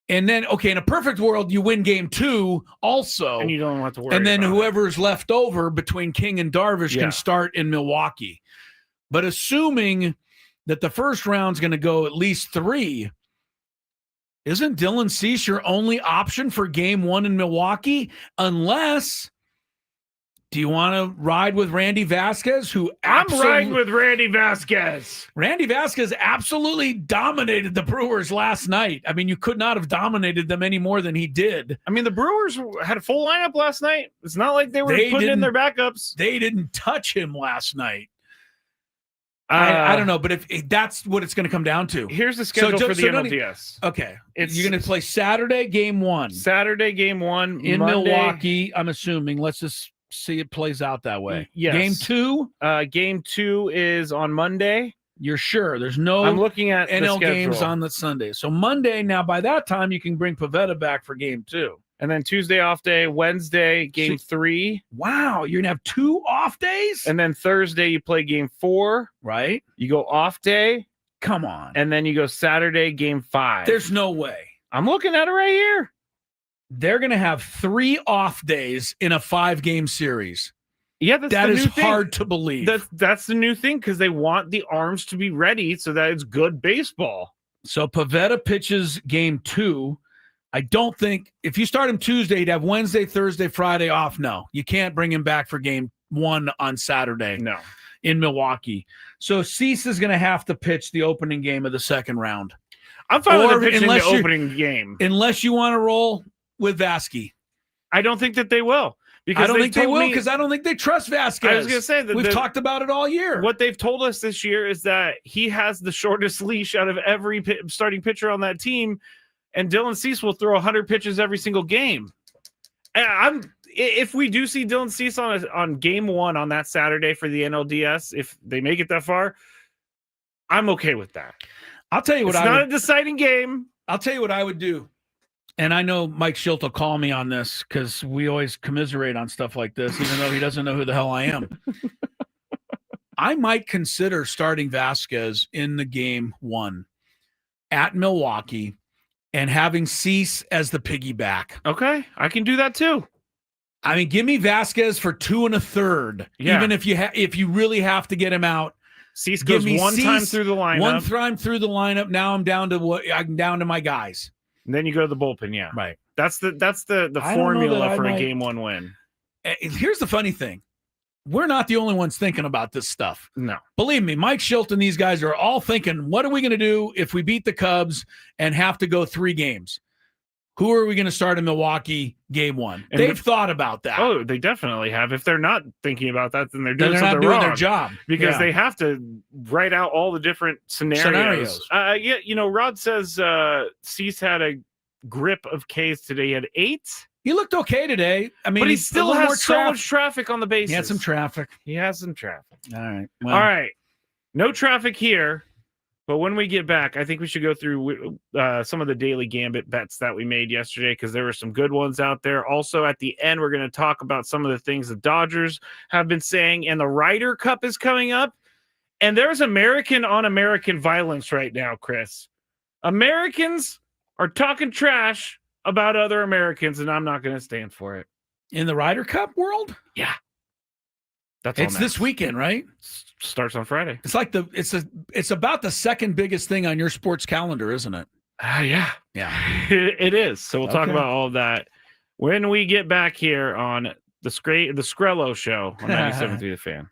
[SPEAKER 1] And then, in a perfect world, you win game 2 also.
[SPEAKER 2] And you don't have to worry
[SPEAKER 1] And then
[SPEAKER 2] about
[SPEAKER 1] whoever's left over between King and Darvish can start in Milwaukee. But assuming that the first round's going to go at least 3, isn't Dylan Cease your only option for game 1 in Milwaukee? Unless... Do you want to ride with Randy Vasquez,
[SPEAKER 2] I'm riding with Randy Vasquez.
[SPEAKER 1] Randy Vasquez absolutely dominated the Brewers last night. I mean, you could not have dominated them any more than he did.
[SPEAKER 2] I mean, the Brewers had a full lineup last night. It's not like they were putting in their backups.
[SPEAKER 1] They didn't touch him last night. I don't know, but if that's what it's going to come down to.
[SPEAKER 2] Here's the schedule for the NLDS.
[SPEAKER 1] Okay. You're going to play Saturday, game 1.
[SPEAKER 2] Saturday, game 1.
[SPEAKER 1] In
[SPEAKER 2] Monday.
[SPEAKER 1] Milwaukee, I'm assuming. Let's just see it plays out that way.
[SPEAKER 2] Yes.
[SPEAKER 1] Game 2?
[SPEAKER 2] Game 2 is on Monday.
[SPEAKER 1] You're sure? There's no
[SPEAKER 2] I'm looking at
[SPEAKER 1] NL games on the Sunday. So Monday, now by that time, you can bring Pivetta back for game 2.
[SPEAKER 2] And then Tuesday off day, Wednesday, game 3.
[SPEAKER 1] Wow, you're going to have 2 off days?
[SPEAKER 2] And then Thursday, you play game 4.
[SPEAKER 1] Right.
[SPEAKER 2] You go off day.
[SPEAKER 1] Come on.
[SPEAKER 2] And then you go Saturday, game 5.
[SPEAKER 1] There's no way.
[SPEAKER 2] I'm looking at it right here.
[SPEAKER 1] They're going to have 3 off days in a 5-game series.
[SPEAKER 2] Yeah,
[SPEAKER 1] that is hard to believe.
[SPEAKER 2] That's the new thing because they want the arms to be ready so that it's good baseball.
[SPEAKER 1] So Pivetta pitches game 2. I don't think if you start him Tuesday, he'd have Wednesday, Thursday, Friday off. No, you can't bring him back for game 1 on Saturday.
[SPEAKER 2] No,
[SPEAKER 1] in Milwaukee. So Cease is going to have to pitch the opening game of the second round.
[SPEAKER 2] I'm fine with pitching the opening game
[SPEAKER 1] unless you want to roll with Vasquez.
[SPEAKER 2] I don't think that they will. Because
[SPEAKER 1] I don't think they will because I don't think they trust Vasquez.
[SPEAKER 2] I was going to say that
[SPEAKER 1] we've talked about it all year.
[SPEAKER 2] What they've told us this year is that he has the shortest leash out of every starting pitcher on that team, and Dylan Cease will throw 100 pitches every single game. If we do see Dylan Cease on game 1 on that Saturday for the NLDS, if they make it that far, I'm okay with that.
[SPEAKER 1] I'll tell you what.
[SPEAKER 2] It's not a deciding game.
[SPEAKER 1] I'll tell you what I would do. And I know Mike Schilt will call me on this because we always commiserate on stuff like this, even though he doesn't know who the hell I am. I might consider starting Vasquez in the game 1 at Milwaukee and having Cease as the piggyback.
[SPEAKER 2] Okay, I can do that too.
[SPEAKER 1] I mean, give me Vasquez for 2 1/3, even if you really have to get him out.
[SPEAKER 2] Cease goes one time through the lineup.
[SPEAKER 1] One time through the lineup. Now I'm down to my guys.
[SPEAKER 2] And then you go to the bullpen, yeah.
[SPEAKER 1] Right.
[SPEAKER 2] That's the formula for a game 1 win.
[SPEAKER 1] Here's the funny thing. We're not the only ones thinking about this stuff.
[SPEAKER 2] No.
[SPEAKER 1] Believe me, Mike Schilt and these guys are all thinking, what are we going to do if we beat the Cubs and have to go 3 games? Who are we going to start in Milwaukee game 1? And they've thought about that.
[SPEAKER 2] Oh, they definitely have. If they're not thinking about that, then they're
[SPEAKER 1] not
[SPEAKER 2] something
[SPEAKER 1] doing
[SPEAKER 2] wrong.
[SPEAKER 1] their job.
[SPEAKER 2] Because they have to write out all the different scenarios. Rod says Cease had a grip of Ks today. He had 8.
[SPEAKER 1] He looked okay today. I mean,
[SPEAKER 2] But he
[SPEAKER 1] he's a
[SPEAKER 2] still
[SPEAKER 1] little more
[SPEAKER 2] has so much traffic on the bases.
[SPEAKER 1] He had some traffic.
[SPEAKER 2] He has some traffic.
[SPEAKER 1] All right.
[SPEAKER 2] All right. No traffic here. But when we get back, I think we should go through some of the daily gambit bets that we made yesterday because there were some good ones out there. Also, at the end, we're going to talk about some of the things the Dodgers have been saying. And the Ryder Cup is coming up. And there's American on American violence right now, Chris. Americans are talking trash about other Americans, and I'm not going to stand for it.
[SPEAKER 1] In the Ryder Cup world?
[SPEAKER 2] Yeah.
[SPEAKER 1] It's this weekend, right?
[SPEAKER 2] Starts on Friday.
[SPEAKER 1] It's like it's about the second biggest thing on your sports calendar, isn't it?
[SPEAKER 2] Yeah. It is. So we'll talk about all of that when we get back here on the Skrello Show on 97.3 The Fan.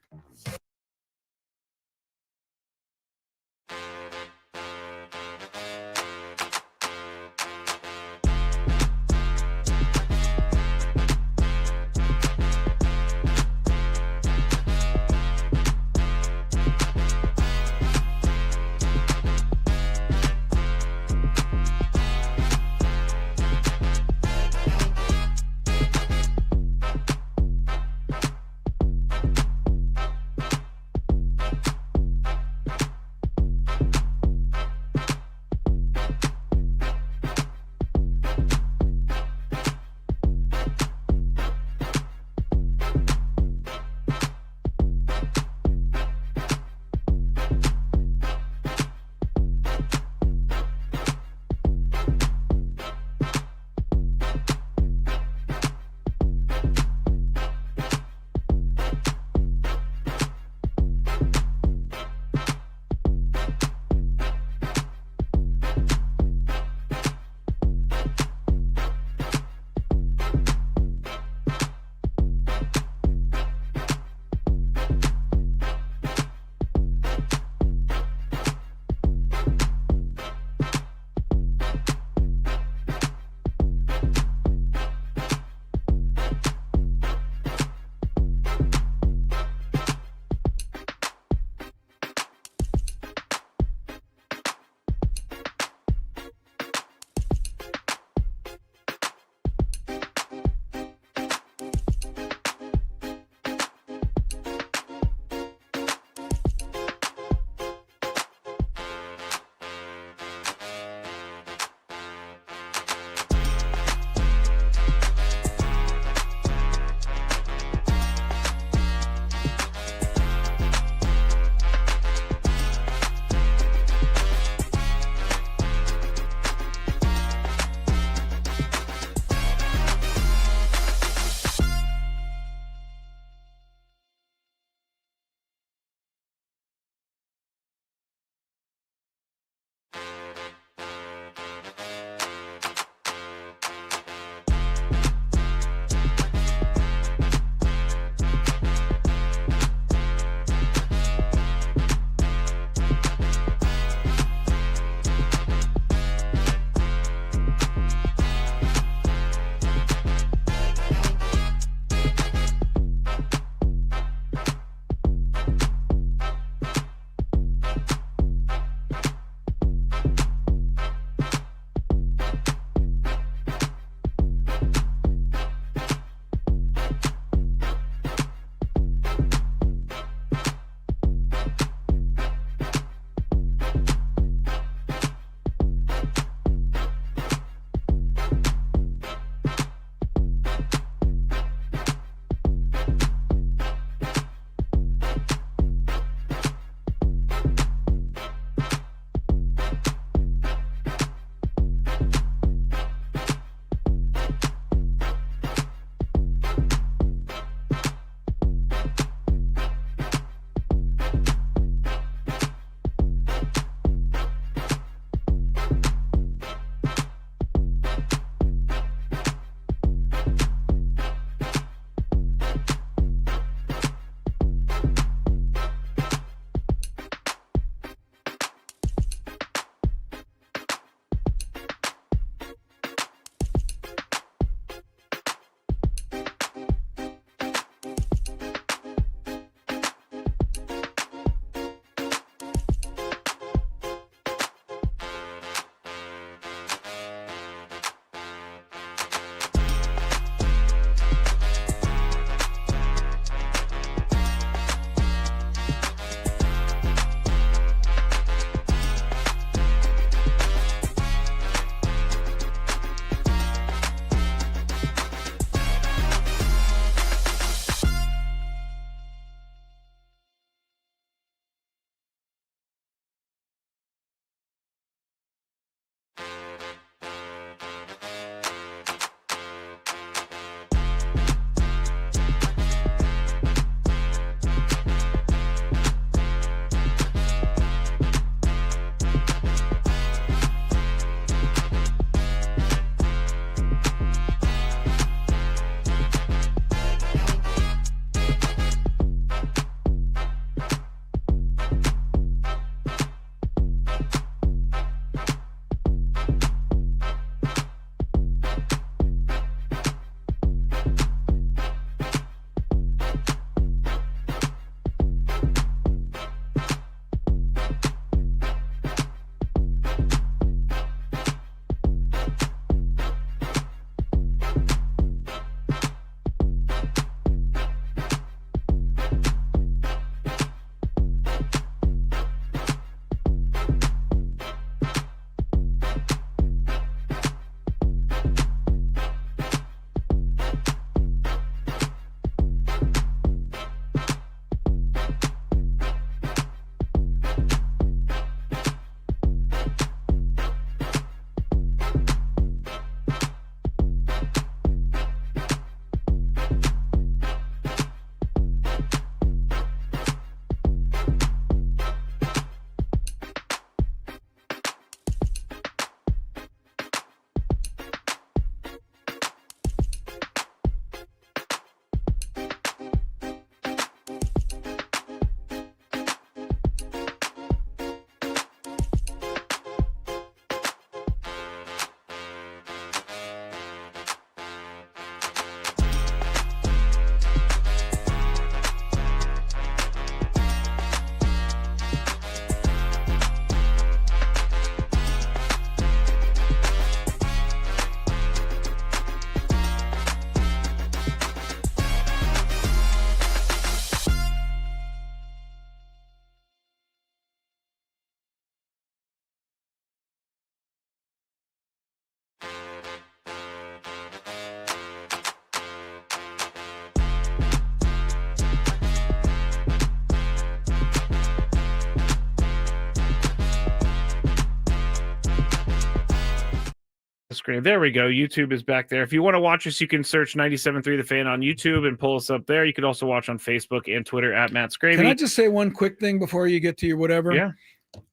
[SPEAKER 2] screen. There we go. YouTube is back there. If you want to watch us, you can search 97.3 The Fan on YouTube and pull us up there. You can also watch on Facebook and Twitter at Matt Skraby.
[SPEAKER 1] Can I just say one quick thing before you get to your whatever?
[SPEAKER 2] Yeah.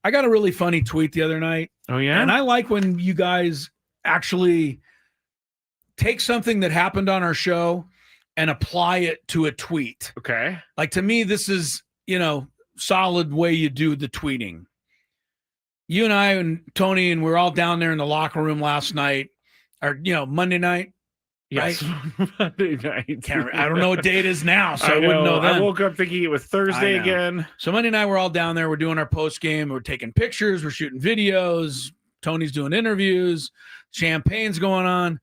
[SPEAKER 1] I got a really funny tweet the other night.
[SPEAKER 2] Oh, yeah?
[SPEAKER 1] And I like when you guys actually take something that happened on our show and apply it to a tweet.
[SPEAKER 2] Okay.
[SPEAKER 1] Like, to me, this is, solid way you do the tweeting. You and I and Tony, and we're all down there in the locker room last night, or, Monday night.
[SPEAKER 2] Yes.
[SPEAKER 1] Right?
[SPEAKER 2] Monday night.
[SPEAKER 1] I don't know what day it is now, so I wouldn't know
[SPEAKER 2] I
[SPEAKER 1] then.
[SPEAKER 2] woke up thinking it was Thursday again.
[SPEAKER 1] So Monday night, we're all down there. We're doing our post game. We're taking pictures. We're shooting videos. Tony's doing interviews. Champagne's going on.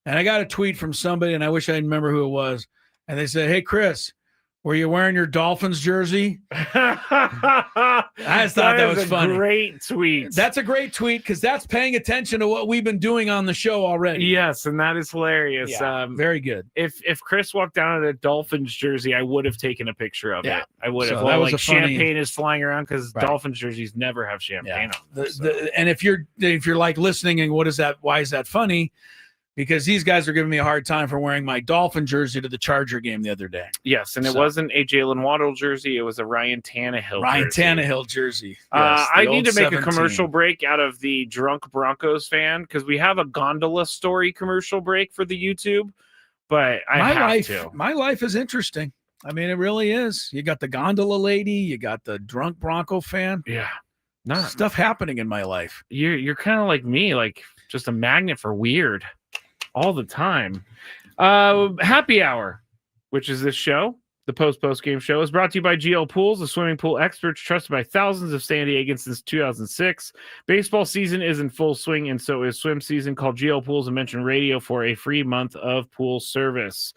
[SPEAKER 1] And I got a tweet from somebody, and I wish I remember who it was. And they said, "Hey, Chris, were you wearing your Dolphins jersey?" I just thought that was funny.
[SPEAKER 2] Great tweet.
[SPEAKER 1] That's a great tweet because that's paying attention to what we've been doing on the show already.
[SPEAKER 2] Yes, and that is hilarious.
[SPEAKER 1] Yeah, very good.
[SPEAKER 2] If Chris walked down in a Dolphins jersey, I would have taken a picture of it. I would have.
[SPEAKER 1] So that was a
[SPEAKER 2] champagne
[SPEAKER 1] funny...
[SPEAKER 2] is flying around because Dolphins jerseys never have champagne on them.
[SPEAKER 1] And if you're like listening and what is that? Why is that funny? Because these guys are giving me a hard time for wearing my Dolphin jersey to the Charger game the other day.
[SPEAKER 2] Yes, and it wasn't a Jalen Waddle jersey. It was a Ryan Tannehill jersey.
[SPEAKER 1] Yes,
[SPEAKER 2] I need to make
[SPEAKER 1] 17.
[SPEAKER 2] a commercial break out of the drunk Broncos fan because we have a gondola story commercial break for the YouTube, but I have to.
[SPEAKER 1] My life is interesting. I mean, it really is. You got the gondola lady. You got the drunk Bronco fan.
[SPEAKER 2] Yeah.
[SPEAKER 1] Stuff happening in my life.
[SPEAKER 2] You're kind of like me, like just a magnet for weird. All the time. Happy Hour, which is this show, the Post-Postgame Show, is brought to you by GL Pools, the swimming pool experts trusted by thousands of San Diegans since 2006. Baseball season is in full swing, and so is swim season. Call GL Pools and mention radio for a free month of pool service.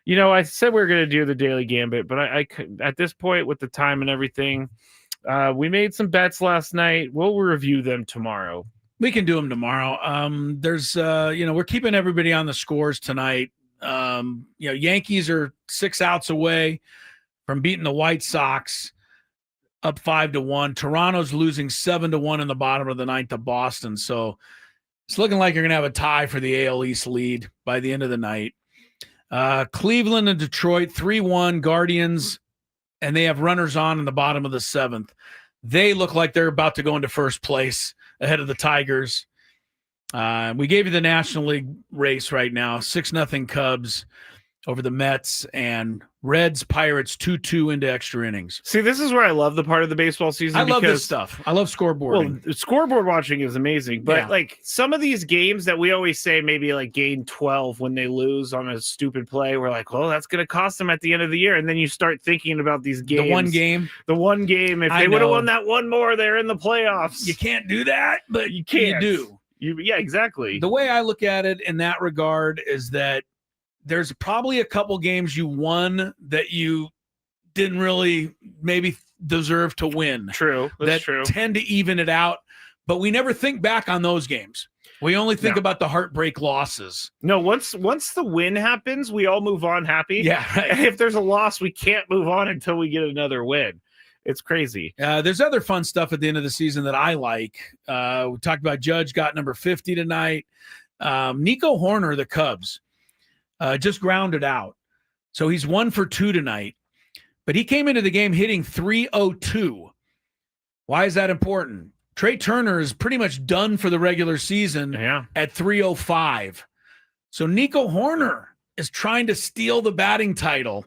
[SPEAKER 2] I said we were going to do the Daily Gambit, but I at this point, with the time and everything, we made some bets last night. We'll review them tomorrow.
[SPEAKER 1] We can do them tomorrow. There's, we're keeping everybody on the scores tonight. Yankees are 6 outs away from beating the White Sox up 5-1. Toronto's losing 7-1 in the bottom of the ninth to Boston. So it's looking like you're going to have a tie for the AL East lead by the end of the night. Cleveland and Detroit 3-1 Guardians, and they have runners on in the bottom of the 7th. They look like they're about to go into first place ahead of the Tigers. We gave you the National League race right now. 6-0 Cubs over the Mets, and Reds, Pirates 2-2 into extra innings.
[SPEAKER 2] See, this is where I love the part of the baseball season.
[SPEAKER 1] I love this stuff. I love scoreboarding.
[SPEAKER 2] Well, scoreboard watching is amazing, but like some of these games that we always say maybe like game 12 when they lose on a stupid play, we're like, well, that's going to cost them at the end of the year. And then you start thinking about these games. The one game. If they would have won that one more, they're in the playoffs.
[SPEAKER 1] You can't do that, but
[SPEAKER 2] you can't.
[SPEAKER 1] You do.
[SPEAKER 2] Yeah, exactly.
[SPEAKER 1] The way I look at it in that regard is that there's probably a couple games you won that you didn't really maybe deserve to win.
[SPEAKER 2] True. That's true.
[SPEAKER 1] Tend to even it out, but we never think back on those games. We only think about the heartbreak losses.
[SPEAKER 2] No, once the win happens, we all move on happy.
[SPEAKER 1] Yeah. Right.
[SPEAKER 2] And if there's a loss, we can't move on until we get another win. It's crazy.
[SPEAKER 1] There's other fun stuff at the end of the season that I like. We talked about Judge got number 50 tonight. Nico Horner, the Cubs, just grounded out. So he's 1 for 2 tonight. But he came into the game hitting .302. Why is that important? Trey Turner is pretty much done for the regular season at .305. So Nico Horner is trying to steal the batting title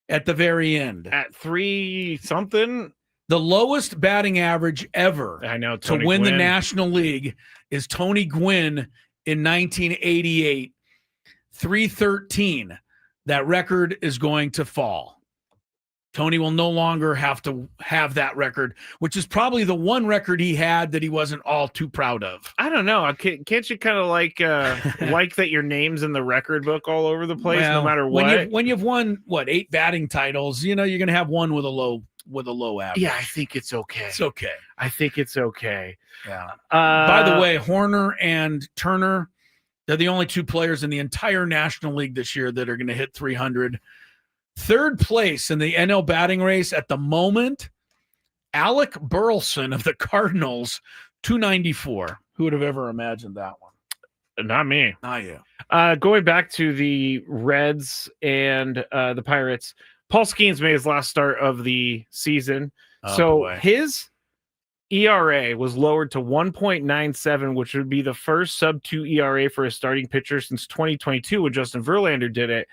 [SPEAKER 1] at the very end.
[SPEAKER 2] At 3-something?
[SPEAKER 1] The lowest batting average ever to win the National League is Tony Gwynn in 1988. .313. That record is going to fall. Tony will no longer have to have that record, which is probably the one record he had that he wasn't all too proud of.
[SPEAKER 2] I don't know. Can't you kind of like that your name's in the record book all over the place, no matter what?
[SPEAKER 1] When you've won 8 batting titles, you're going to have one with a low average.
[SPEAKER 2] Yeah, I think it's okay.
[SPEAKER 1] It's okay.
[SPEAKER 2] I think it's okay.
[SPEAKER 1] Yeah. By the way, Horner and Turner, they're the only 2 players in the entire National League this year that are going to hit 300. Third place in the NL batting race at the moment, Alec Burleson of the Cardinals, 294. Who would have ever imagined that one?
[SPEAKER 2] Not me.
[SPEAKER 1] Not you.
[SPEAKER 2] Going back to the Reds and the Pirates, Paul Skeens made his last start of the season.
[SPEAKER 1] Boy.
[SPEAKER 2] His ERA was lowered to 1.97, which would be the first sub-2 ERA for a starting pitcher since 2022 when Justin Verlander did it.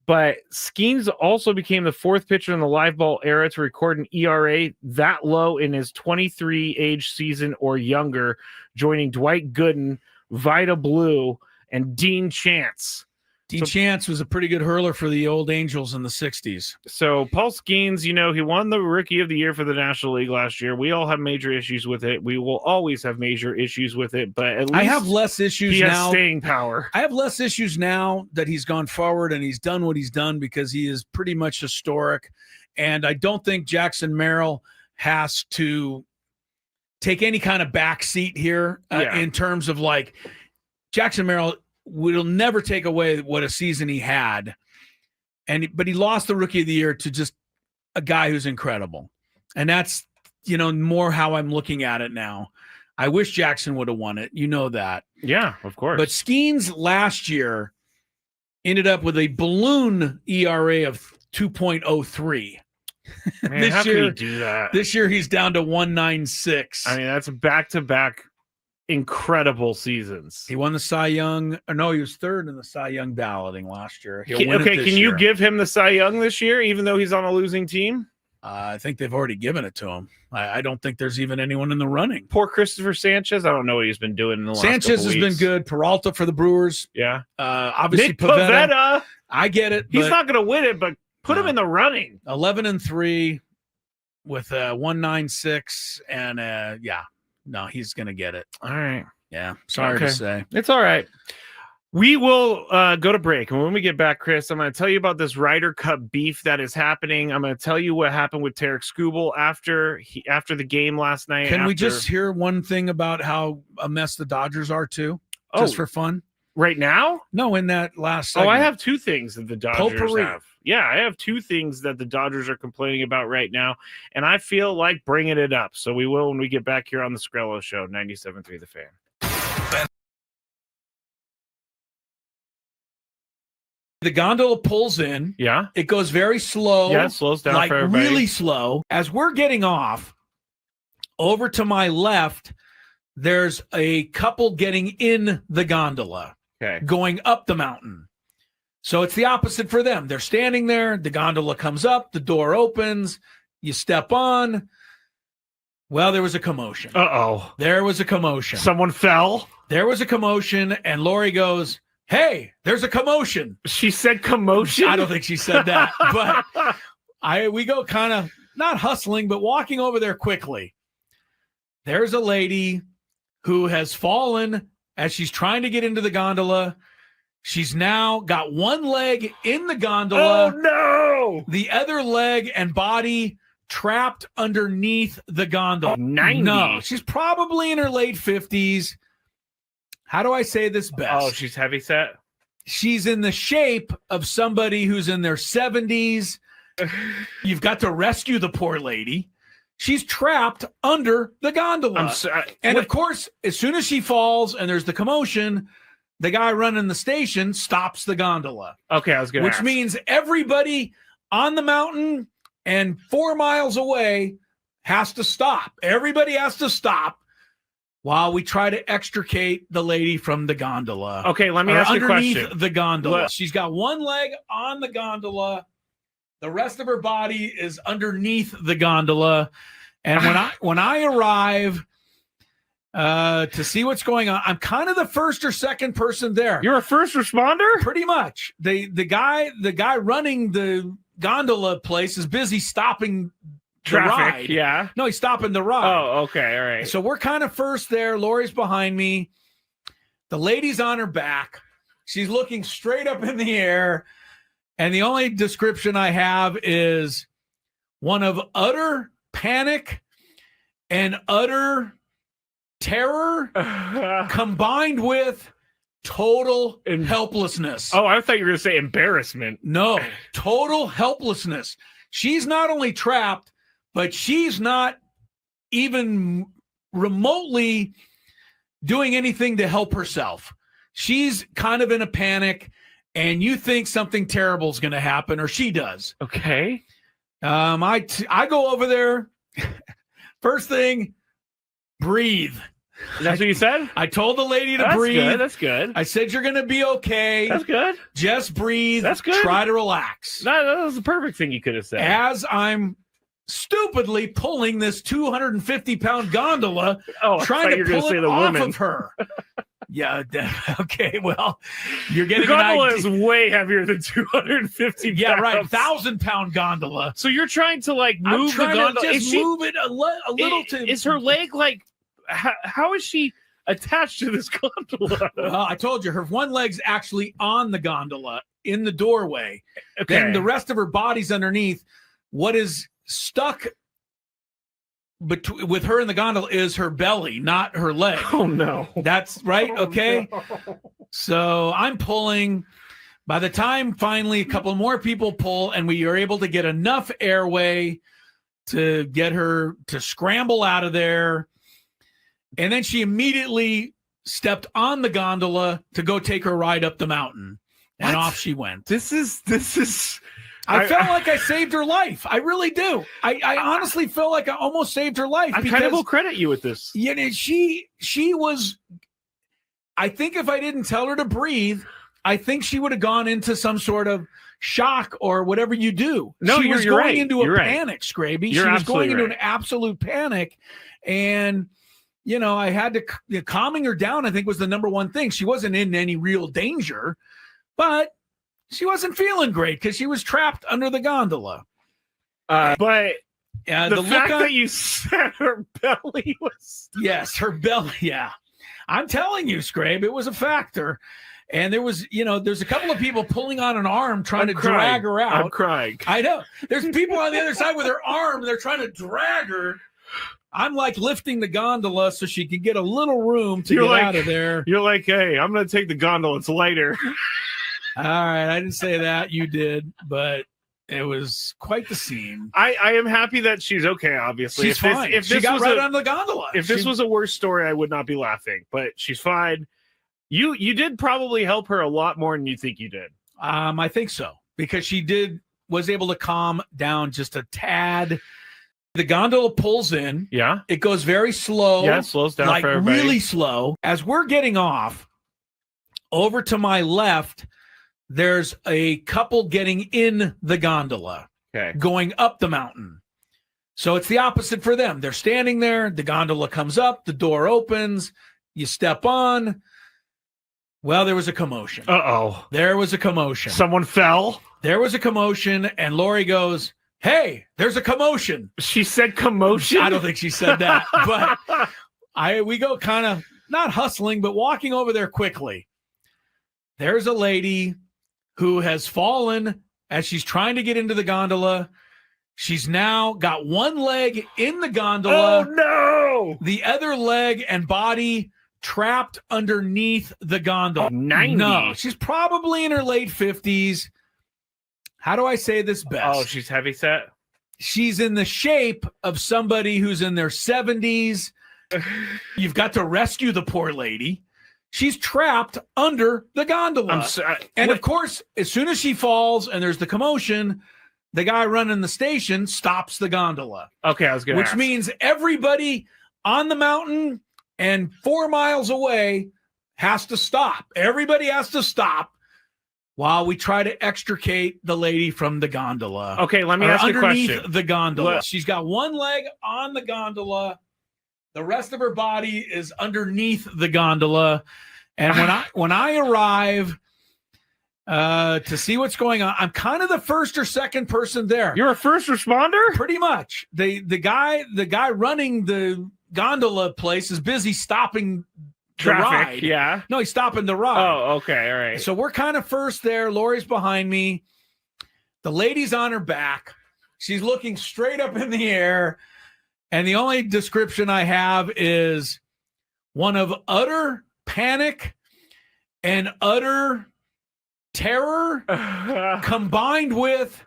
[SPEAKER 2] But Skeens also became the fourth pitcher in the live ball era to record an ERA that low in his 23 age season or younger, joining Dwight Gooden, Vida Blue, and Dean Chance.
[SPEAKER 1] Dean Chance was a pretty good hurler for the old Angels in the 60s.
[SPEAKER 2] So Paul Skeens, he won the Rookie of the Year for the National League last year. We all have major issues with it. We will always have major issues with it, but at least
[SPEAKER 1] I have less issues
[SPEAKER 2] he
[SPEAKER 1] now.
[SPEAKER 2] has staying power.
[SPEAKER 1] I have less issues now that he's gone forward and he's done what he's done because he is pretty much historic. And I don't think Jackson Merrill has to take any kind of back seat here in terms of like Jackson Merrill will never take away what a season he had. But he lost the Rookie of the Year to just a guy who's incredible. And that's, more how I'm looking at it now. I wish Jackson would have won it. You know that.
[SPEAKER 2] Yeah, of course.
[SPEAKER 1] But Skeens last year ended up with a balloon ERA of 2.03.
[SPEAKER 2] Man, how could he do that?
[SPEAKER 1] This year he's down to 1.96.
[SPEAKER 2] I mean, that's back-to-back incredible seasons.
[SPEAKER 1] He won the Cy Young. No, he was third in the Cy Young balloting last year.
[SPEAKER 2] Can you give him the Cy Young this year, even though he's on a losing team?
[SPEAKER 1] I think they've already given it to him. I don't think there's even anyone in the running.
[SPEAKER 2] Poor Christopher Sanchez. I don't know what he's been doing in the last
[SPEAKER 1] Sanchez
[SPEAKER 2] couple
[SPEAKER 1] has
[SPEAKER 2] weeks.
[SPEAKER 1] been good. Peralta for the Brewers.
[SPEAKER 2] Yeah.
[SPEAKER 1] Obviously,
[SPEAKER 2] Nick Pivetta.
[SPEAKER 1] I get it.
[SPEAKER 2] He's not going to win it, but put him in the running.
[SPEAKER 1] 11-3 with 1.96 and no, he's going to get it.
[SPEAKER 2] All right.
[SPEAKER 1] Yeah. Sorry to say.
[SPEAKER 2] It's all right. We will go to break. And when we get back, Chris, I'm going to tell you about this Ryder Cup beef that is happening. I'm going to tell you what happened with Tarek Skubal after the game last night.
[SPEAKER 1] Can we just hear one thing about how a mess the Dodgers are too? Just for fun?
[SPEAKER 2] Right now?
[SPEAKER 1] No, in that last segment.
[SPEAKER 2] Oh, I have two things that the Dodgers
[SPEAKER 1] Potpourri.
[SPEAKER 2] have. Yeah, I have two things that the Dodgers are complaining about right now, and I feel like bringing it up. So we will when we get back here on the Skrello Show, 97.3 The Fan.
[SPEAKER 1] The gondola pulls in.
[SPEAKER 2] Yeah.
[SPEAKER 1] It goes very slow.
[SPEAKER 2] Yeah, it slows down
[SPEAKER 1] like
[SPEAKER 2] for everybody.
[SPEAKER 1] really slow. As we're getting off, over to my left, there's a couple getting in the gondola, going up the mountain. So it's the opposite for them. They're standing there. The gondola comes up. The door opens. You step on. Well, there was a commotion.
[SPEAKER 2] Uh-oh.
[SPEAKER 1] There was a commotion.
[SPEAKER 2] Someone fell?
[SPEAKER 1] There was a commotion, and Lori goes, "Hey, there's a commotion."
[SPEAKER 2] She said commotion?
[SPEAKER 1] I don't think she said that. But we go kind of not hustling, but walking over there quickly. There's a lady who has fallen as she's trying to get into the gondola. She's now got one leg in the gondola.
[SPEAKER 2] Oh, no!
[SPEAKER 1] The other leg and body trapped underneath the gondola.
[SPEAKER 2] 90.
[SPEAKER 1] No, she's probably in her late 50s. How do I say this best?
[SPEAKER 2] Oh, she's heavyset?
[SPEAKER 1] She's in the shape of somebody who's in their 70s. You've got to rescue the poor lady. She's trapped under the gondola. Of course, as soon as she falls and there's the commotion, the guy running the station stops the gondola.
[SPEAKER 2] Okay, I was going to ask.
[SPEAKER 1] Which means everybody on the mountain and 4 miles away has to stop. Everybody has to stop while we try to extricate the lady from the gondola.
[SPEAKER 2] Okay, let me ask you a question.
[SPEAKER 1] Underneath the gondola.
[SPEAKER 2] What?
[SPEAKER 1] She's got one leg on the gondola. The rest of her body is underneath the gondola. And when I arrive to see what's going on, I'm kind of the first or second person there.
[SPEAKER 2] You're a first responder?
[SPEAKER 1] Pretty much. The guy running the gondola place is busy stopping
[SPEAKER 2] traffic.
[SPEAKER 1] The ride.
[SPEAKER 2] Yeah.
[SPEAKER 1] No, he's stopping the ride.
[SPEAKER 2] Oh, okay. All right.
[SPEAKER 1] So we're kind of first there. Lori's behind me. The lady's on her back. She's looking straight up in the air. And the only description I have is one of utter panic and utter terror combined with total helplessness.
[SPEAKER 2] Oh, I thought you were going to say embarrassment.
[SPEAKER 1] No, total helplessness. She's not only trapped, but she's not even remotely doing anything to help herself. she's kind of in a panic, and you think something terrible is going to happen, or she does.
[SPEAKER 2] Okay.
[SPEAKER 1] I go over there. First thing, breathe.
[SPEAKER 2] That's what you said?
[SPEAKER 1] I told the lady to
[SPEAKER 2] That's
[SPEAKER 1] breathe.
[SPEAKER 2] Good. That's good.
[SPEAKER 1] I said, you're going to be okay.
[SPEAKER 2] That's good.
[SPEAKER 1] Just breathe.
[SPEAKER 2] That's good.
[SPEAKER 1] Try to relax.
[SPEAKER 2] That was the perfect thing you could have said.
[SPEAKER 1] As I'm stupidly pulling this 250-pound gondola, trying to pull it off of her. Yeah. Okay. Well, you're getting
[SPEAKER 2] the gondola is way heavier than 250 pounds.
[SPEAKER 1] Yeah, right. 1,000-pound gondola.
[SPEAKER 2] So you're trying to like move the gondola.
[SPEAKER 1] Just move it a little.
[SPEAKER 2] Is her leg like? How is she attached to this gondola?
[SPEAKER 1] Well, I told you, her one leg's actually on the gondola in the doorway.
[SPEAKER 2] Okay.
[SPEAKER 1] Then the rest of her body's underneath. What is stuck with her in the gondola is her belly, not her leg.
[SPEAKER 2] Oh, no.
[SPEAKER 1] That's right. Okay.
[SPEAKER 2] No.
[SPEAKER 1] So I'm pulling. By the time finally a couple more people pull and we are able to get enough airway to get her to scramble out of there. And then she immediately stepped on the gondola to go take her ride up the mountain. And off she went.
[SPEAKER 2] This is.
[SPEAKER 1] I felt like I saved her life. I really do. I honestly feel like I almost saved her life.
[SPEAKER 2] I kind of will credit you with this.
[SPEAKER 1] You know, she was. I think if I didn't tell her to breathe, I think she would have gone into some sort of shock or whatever you do.
[SPEAKER 2] No,
[SPEAKER 1] she was
[SPEAKER 2] you're
[SPEAKER 1] going
[SPEAKER 2] right.
[SPEAKER 1] into
[SPEAKER 2] You're
[SPEAKER 1] a
[SPEAKER 2] right.
[SPEAKER 1] panic, Skraby.
[SPEAKER 2] You're
[SPEAKER 1] She was going into
[SPEAKER 2] right.
[SPEAKER 1] an absolute panic, and. You know, I had to calming her down, I think, was the number one thing. She wasn't in any real danger, but she wasn't feeling great because she was trapped under the gondola.
[SPEAKER 2] But
[SPEAKER 1] the
[SPEAKER 2] fact that you said her belly was...
[SPEAKER 1] Yes, her belly, yeah. I'm telling you, Scrabe, it was a factor. And there was, there's a couple of people pulling on an arm trying to drag her out.
[SPEAKER 2] I'm crying.
[SPEAKER 1] I know. There's people on the other side with her arm. They're trying to drag her. I'm like lifting the gondola so she can get a little room to get out of there.
[SPEAKER 2] You're like, hey, I'm going to take the gondola. It's lighter.
[SPEAKER 1] All right. I didn't say that. You did. But it was quite the scene.
[SPEAKER 2] I am happy that she's okay, obviously.
[SPEAKER 1] She's fine. If she got right on the gondola.
[SPEAKER 2] If this was a worse story, I would not be laughing. But she's fine. You did probably help her a lot more than you think you did.
[SPEAKER 1] I think so. Because she was able to calm down just a tad. The gondola pulls in.
[SPEAKER 2] Yeah.
[SPEAKER 1] It goes very slow.
[SPEAKER 2] Yeah, it slows down
[SPEAKER 1] like
[SPEAKER 2] for everybody.
[SPEAKER 1] Really slow. As we're getting off, over to my left, there's a couple getting in the gondola.
[SPEAKER 2] Okay.
[SPEAKER 1] Going up the mountain. So it's the opposite for them. They're standing there. The gondola comes up. The door opens. You step on. Well, there was a commotion.
[SPEAKER 2] Uh-oh.
[SPEAKER 1] There was a commotion.
[SPEAKER 2] Someone fell.
[SPEAKER 1] There was a commotion, and Lori goes, hey, there's a commotion.
[SPEAKER 2] She said commotion?
[SPEAKER 1] I don't think she said that, but we go kind of not hustling, but walking over there quickly. There's a lady who has fallen as she's trying to get into the gondola. She's now got one leg in the gondola.
[SPEAKER 2] Oh, no!
[SPEAKER 1] The other leg and body trapped underneath the gondola.
[SPEAKER 2] 90.
[SPEAKER 1] No, she's probably in her late 50s. How do I say this best?
[SPEAKER 2] Oh, she's heavy set?
[SPEAKER 1] She's in the shape of somebody who's in their 70s. You've got to rescue the poor lady. She's trapped under the gondola. Of course, as soon as she falls and there's the commotion, the guy running the station stops the gondola.
[SPEAKER 2] Okay, I was going to ask.
[SPEAKER 1] Which means everybody on the mountain and 4 miles away has to stop. Everybody has to stop while we try to extricate the lady from the gondola.
[SPEAKER 2] Okay, let me ask you a question.
[SPEAKER 1] Underneath the gondola. She's got one leg on the gondola. The rest of her body is underneath the gondola. And when I arrive to see what's going on, I'm kind of the first or second person there.
[SPEAKER 2] You're a first responder?
[SPEAKER 1] Pretty much. The guy running the gondola place is busy stopping
[SPEAKER 2] traffic,
[SPEAKER 1] the ride.
[SPEAKER 2] Yeah.
[SPEAKER 1] No, he's stopping the ride.
[SPEAKER 2] Oh, okay, all right.
[SPEAKER 1] So we're kind of first there. Lori's behind me. The lady's on her back. She's looking straight up in the air. And the only description I have is one of utter panic and utter terror combined with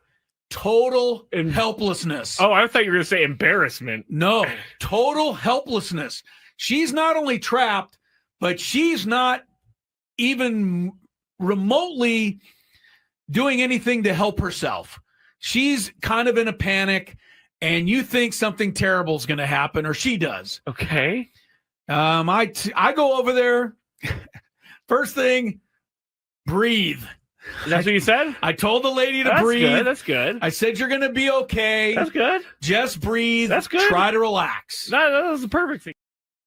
[SPEAKER 1] total helplessness.
[SPEAKER 2] Oh, I thought you were going to say embarrassment.
[SPEAKER 1] No, total helplessness. She's not only trapped, but she's not even remotely doing anything to help herself. She's kind of in a panic, and you think something terrible is going to happen, or she does.
[SPEAKER 2] Okay.
[SPEAKER 1] I go over there. First thing, breathe.
[SPEAKER 2] That's what you said?
[SPEAKER 1] I told the lady to
[SPEAKER 2] That's
[SPEAKER 1] breathe.
[SPEAKER 2] Good. That's good.
[SPEAKER 1] I said, you're going to be okay.
[SPEAKER 2] That's good.
[SPEAKER 1] Just breathe.
[SPEAKER 2] That's good.
[SPEAKER 1] Try to relax.
[SPEAKER 2] That was the perfect thing.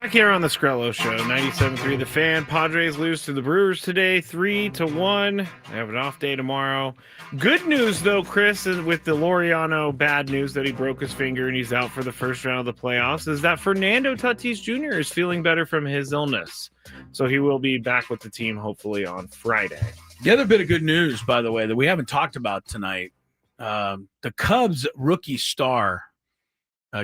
[SPEAKER 2] Back here on the Skrello Show, 97.3 The Fan. Padres lose to the Brewers today, 3-1. They have an off day tomorrow. Good news, though, Chris, is with the Laureano bad news that he broke his finger and he's out for the first round of the playoffs, is that Fernando Tatis Jr. is feeling better from his illness. So he will be back with the team, hopefully, on Friday.
[SPEAKER 1] The other bit of good news, by the way, that we haven't talked about tonight, the Cubs rookie star,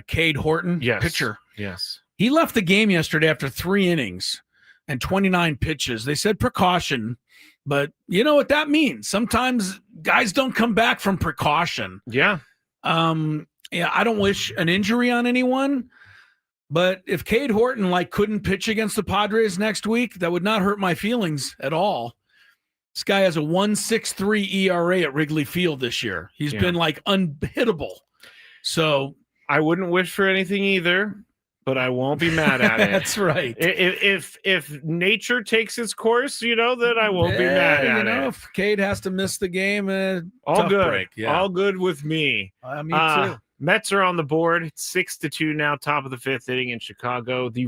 [SPEAKER 1] Cade Horton, pitcher.
[SPEAKER 2] Yes.
[SPEAKER 1] He left the game yesterday after 3 innings and 29 pitches. They said precaution, but you know what that means. Sometimes guys don't come back from precaution.
[SPEAKER 2] Yeah.
[SPEAKER 1] I don't wish an injury on anyone, but if Cade Horton couldn't pitch against the Padres next week, that would not hurt my feelings at all. This guy has a 1.63 ERA at Wrigley Field this year. He's been unhittable. So
[SPEAKER 2] I wouldn't wish for anything either, but I won't be mad at it.
[SPEAKER 1] That's right.
[SPEAKER 2] If nature takes its course, then I won't be mad at it.
[SPEAKER 1] If Cade has to miss the game,
[SPEAKER 2] all good.
[SPEAKER 1] Break. Yeah.
[SPEAKER 2] All good with me.
[SPEAKER 1] Me too.
[SPEAKER 2] Mets are on the board. It's 6-2 now, top of the 5th inning in Chicago. The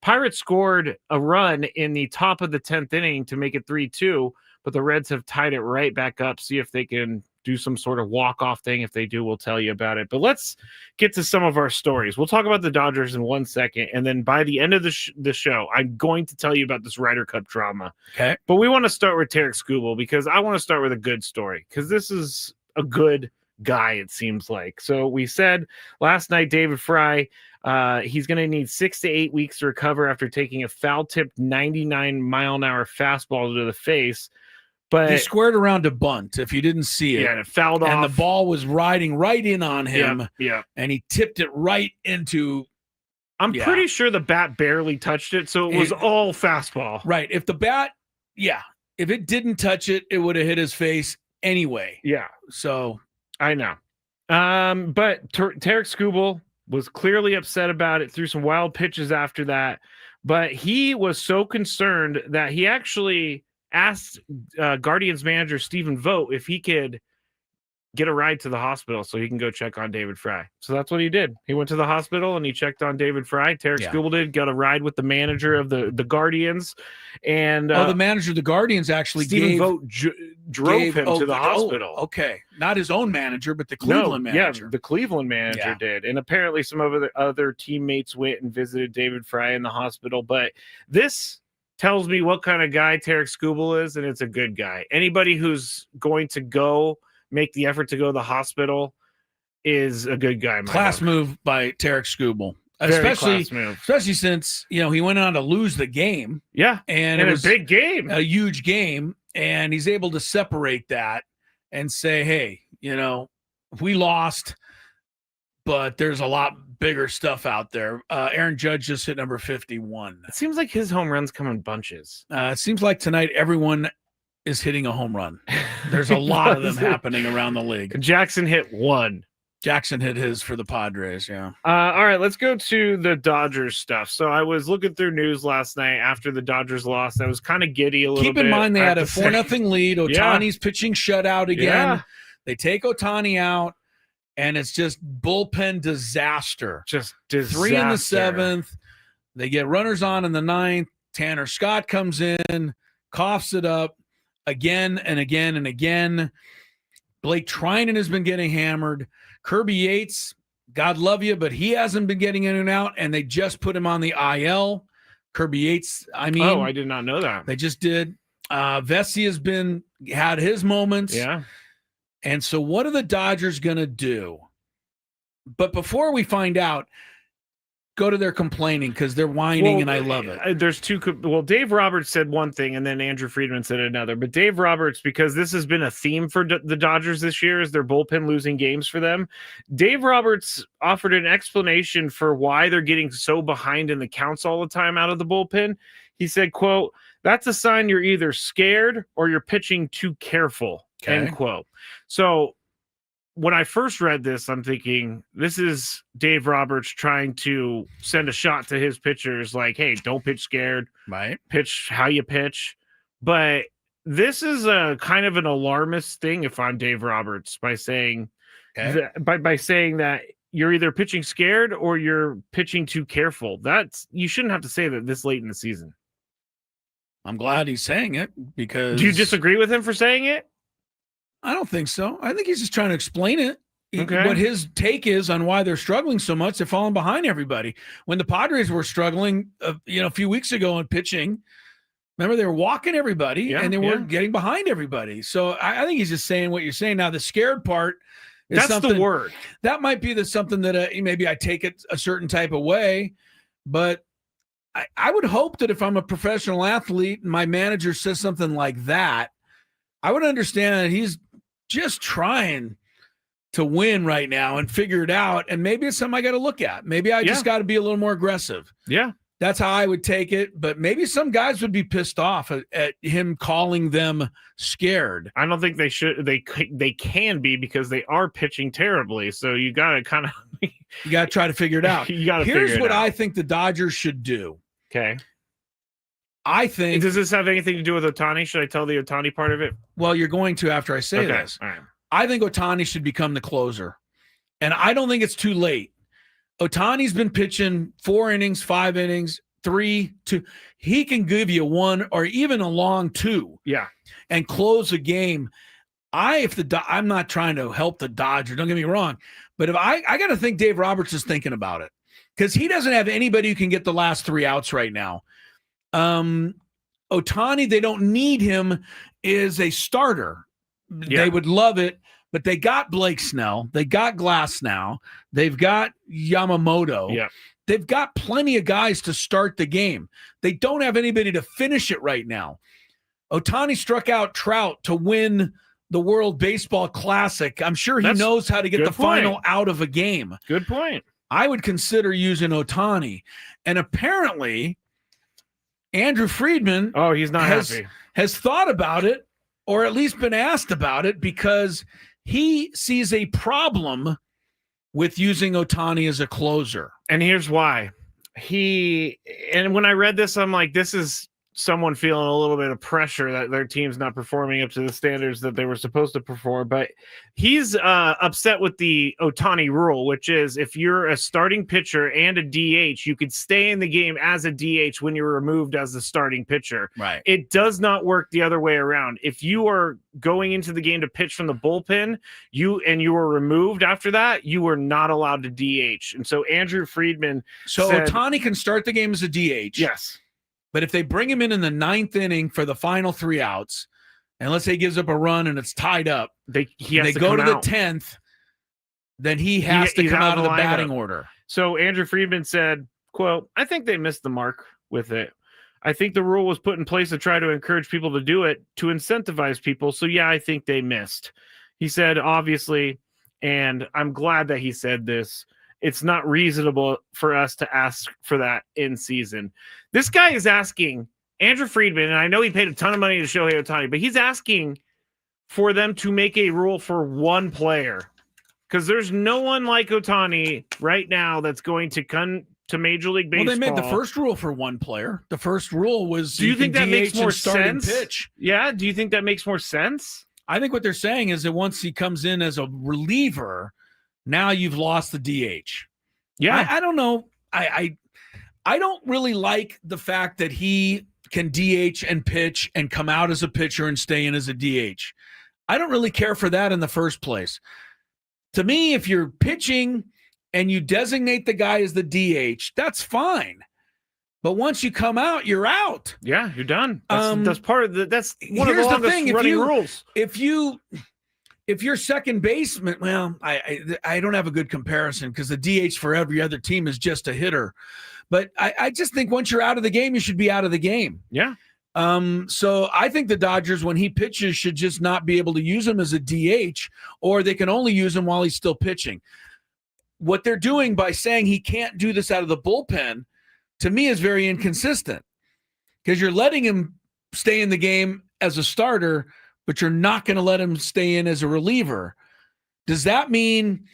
[SPEAKER 2] Pirates scored a run in the top of the 10th inning to make it 3-2, but the Reds have tied it right back up. See if they can do some sort of walk-off thing. If they do, we'll tell you about it. But let's get to some of our stories. We'll talk about the Dodgers in 1 second, and then by the end of the show, I'm going to tell you about this Ryder Cup drama.
[SPEAKER 1] Okay.
[SPEAKER 2] But we want to start with Tarek Skubal because I want to start with a good story because this is a good guy, it seems like. So we said last night, David Fry, he's going to need 6 to 8 weeks to recover after taking a foul-tipped 99-mile-an-hour fastball to the face. But
[SPEAKER 1] he squared around a bunt, if you didn't see it.
[SPEAKER 2] Yeah, and it fouled off.
[SPEAKER 1] And the ball was riding right in on him.
[SPEAKER 2] Yeah.
[SPEAKER 1] And he tipped it right into...
[SPEAKER 2] I'm pretty sure the bat barely touched it, so it was all fastball.
[SPEAKER 1] Right. If the bat... Yeah. If it didn't touch it, it would have hit his face anyway.
[SPEAKER 2] Yeah.
[SPEAKER 1] So...
[SPEAKER 2] I know. But Tarek Skubal was clearly upset about it, threw some wild pitches after that. But he was so concerned that he actually asked Guardians manager Stephen Vogt if he could get a ride to the hospital so he can go check on David Fry. So that's what he did. He went to the hospital and he checked on David Fry. Tarek Skubal did, got a ride with the manager of the Guardians. And
[SPEAKER 1] the manager of the Guardians actually
[SPEAKER 2] Stephen Vogt drove him to the hospital.
[SPEAKER 1] Okay. Not his own manager, but the Cleveland manager.
[SPEAKER 2] Yeah, the Cleveland manager did. And apparently some of the other teammates went and visited David Fry in the hospital. But this tells me what kind of guy Tarek Skubal is, and it's a good guy. Anybody who's going to make the effort to go to the hospital is a good guy.
[SPEAKER 1] Class move by Tarek Skubal. Especially since, he went on to lose the game.
[SPEAKER 2] Yeah.
[SPEAKER 1] And
[SPEAKER 2] it
[SPEAKER 1] was
[SPEAKER 2] a big game.
[SPEAKER 1] A huge game. And he's able to separate that and say, hey, we lost, but there's a lot bigger stuff out there. Aaron Judge just hit number 51.
[SPEAKER 2] It seems like his home runs come in bunches.
[SPEAKER 1] It seems like tonight everyone is hitting a home run. There's a lot of them happening around the league.
[SPEAKER 2] Jackson hit one.
[SPEAKER 1] Jackson hit his for the Padres, yeah.
[SPEAKER 2] All right, let's go to the Dodgers stuff. So I was looking through news last night after the Dodgers lost. I was kind of giddy a little bit.
[SPEAKER 1] Keep in mind they had a 4-0 lead. Otani's pitching shutout again.
[SPEAKER 2] Yeah.
[SPEAKER 1] They take Otani out, and it's just bullpen disaster.
[SPEAKER 2] Just disaster.
[SPEAKER 1] 3 in the 7th. They get runners on in the 9th. Tanner Scott comes in, coughs it up again and again and again. Blake Trinan has been getting hammered. Kirby Yates, God love you, but he hasn't been getting in and out, and they just put him on the IL. Kirby Yates, I
[SPEAKER 2] did not know that.
[SPEAKER 1] They just did. Vesey has had his moments.
[SPEAKER 2] Yeah.
[SPEAKER 1] And so what are the Dodgers going to do? But before we find out, go to their complaining because they're whining, and I love it.
[SPEAKER 2] There's two. Well, Dave Roberts said one thing, and then Andrew Friedman said another. But Dave Roberts, because this has been a theme for the Dodgers this year, is their bullpen losing games for them. Dave Roberts offered an explanation for why they're getting so behind in the counts all the time out of the bullpen. He said, quote, That's a sign you're either scared or you're pitching too careful, end quote. So when I first read this, I'm thinking this is Dave Roberts trying to send a shot to his pitchers like, hey, don't pitch scared.
[SPEAKER 1] Right.
[SPEAKER 2] Pitch how you pitch. But this is a kind of an alarmist thing if I'm Dave Roberts by saying by saying that you're either pitching scared or you're pitching too careful. You shouldn't have to say that this late in the season.
[SPEAKER 1] I'm glad he's saying it because...
[SPEAKER 2] Do you disagree with him for saying it?
[SPEAKER 1] I don't think so. I think he's just trying to explain it.
[SPEAKER 2] Okay.
[SPEAKER 1] What his take is on why they're struggling so much. They're falling behind everybody. When the Padres were struggling, a few weeks ago in pitching, remember they were walking everybody and they were getting behind everybody. So I think he's just saying what you're saying. Now the scared part is
[SPEAKER 2] that's the word.
[SPEAKER 1] That might be something that maybe I take it a certain type of way, but I would hope that if I'm a professional athlete and my manager says something like that, I would understand that he's just trying to win right now and figure it out. And maybe it's something I got to look at. Maybe I just got to be a little more aggressive.
[SPEAKER 2] Yeah.
[SPEAKER 1] That's how I would take it. But maybe some guys would be pissed off at him calling them scared.
[SPEAKER 2] I don't think they should. They can be because they are pitching terribly. So you got to kind of
[SPEAKER 1] you got to try to figure it out.
[SPEAKER 2] Here's
[SPEAKER 1] what I think the Dodgers should do.
[SPEAKER 2] Okay.
[SPEAKER 1] I think.
[SPEAKER 2] Does this have anything to do with Ohtani? Should I tell the Ohtani part of it?
[SPEAKER 1] Well, you're going to after I say this.
[SPEAKER 2] All right.
[SPEAKER 1] I think Ohtani should become the closer. And I don't think it's too late. Ohtani's been pitching 4 innings, 5 innings, 3, 2. He can give you 1 or even a long 2.
[SPEAKER 2] Yeah.
[SPEAKER 1] And close a game. I'm not trying to help the Dodgers, don't get me wrong. But if I got to think Dave Roberts is thinking about it. Because he doesn't have anybody who can get the last 3 outs right now. Ohtani, they don't need him as a starter. Yeah. They would love it, but they got Blake Snell. They got Glass now. They've got Yamamoto.
[SPEAKER 2] Yeah.
[SPEAKER 1] They've got plenty of guys to start the game. They don't have anybody to finish it right now. Ohtani struck out Trout to win the World Baseball Classic. I'm sure he knows how to get the final out of a game.
[SPEAKER 2] Good point.
[SPEAKER 1] I would consider using Ohtani. And apparently Andrew Friedman
[SPEAKER 2] he's not happy.
[SPEAKER 1] Has thought about it, or at least been asked about it, because he sees a problem with using Ohtani as a closer.
[SPEAKER 2] And here's why. And when I read this, I'm like, this is someone feeling a little bit of pressure that their team's not performing up to the standards that they were supposed to perform. But he's upset with the Ohtani rule, which is if you're a starting pitcher and a DH, you could stay in the game as a DH when you're removed as the starting pitcher.
[SPEAKER 1] Right.
[SPEAKER 2] It does not work the other way around. If you are going into the game to pitch from the bullpen, you were removed after that, you were not allowed to DH. And so Andrew Friedman said,
[SPEAKER 1] Ohtani can start the game as a DH.
[SPEAKER 2] Yes.
[SPEAKER 1] But if they bring him in the 9th inning for the final 3 outs, and let's say he gives up a run and it's tied up, they go to the 10th, then he has to come out of the batting order.
[SPEAKER 2] So Andrew Friedman said, quote, I think they missed the mark with it. I think the rule was put in place to try to encourage people to do it, to incentivize people. So, yeah, I think they missed. He said, obviously, and I'm glad that he said this, it's not reasonable for us to ask for that in season. This guy is asking Andrew Friedman, and I know he paid a ton of money to Shohei Ohtani, but he's asking for them to make a rule for one player, because there's no one like Ohtani right now that's going to come to Major League Baseball.
[SPEAKER 1] Well, they made the first rule for one player. The first rule was,
[SPEAKER 2] do you think that makes more sense?
[SPEAKER 1] Pitch.
[SPEAKER 2] Yeah. Do you think that makes more sense?
[SPEAKER 1] I think what they're saying is that once he comes in as a reliever, now you've lost the DH.
[SPEAKER 2] Yeah.
[SPEAKER 1] I don't know. I don't really like the fact that he can DH and pitch and come out as a pitcher and stay in as a DH. I don't really care for that in the first place. To me, if you're pitching and you designate the guy as the DH, that's fine. But once you come out, you're out.
[SPEAKER 2] Yeah, you're done. That's part of that's one of the longest running rules.
[SPEAKER 1] If you're second baseman, well, I don't have a good comparison because the DH for every other team is just a hitter. But I just think once you're out of the game, you should be out of the game.
[SPEAKER 2] Yeah.
[SPEAKER 1] So I think the Dodgers, when he pitches, should just not be able to use him as a DH, or they can only use him while he's still pitching. What they're doing by saying he can't do this out of the bullpen, to me, is very inconsistent, because you're letting him stay in the game as a starter, but you're not going to let him stay in as a reliever. Does that mean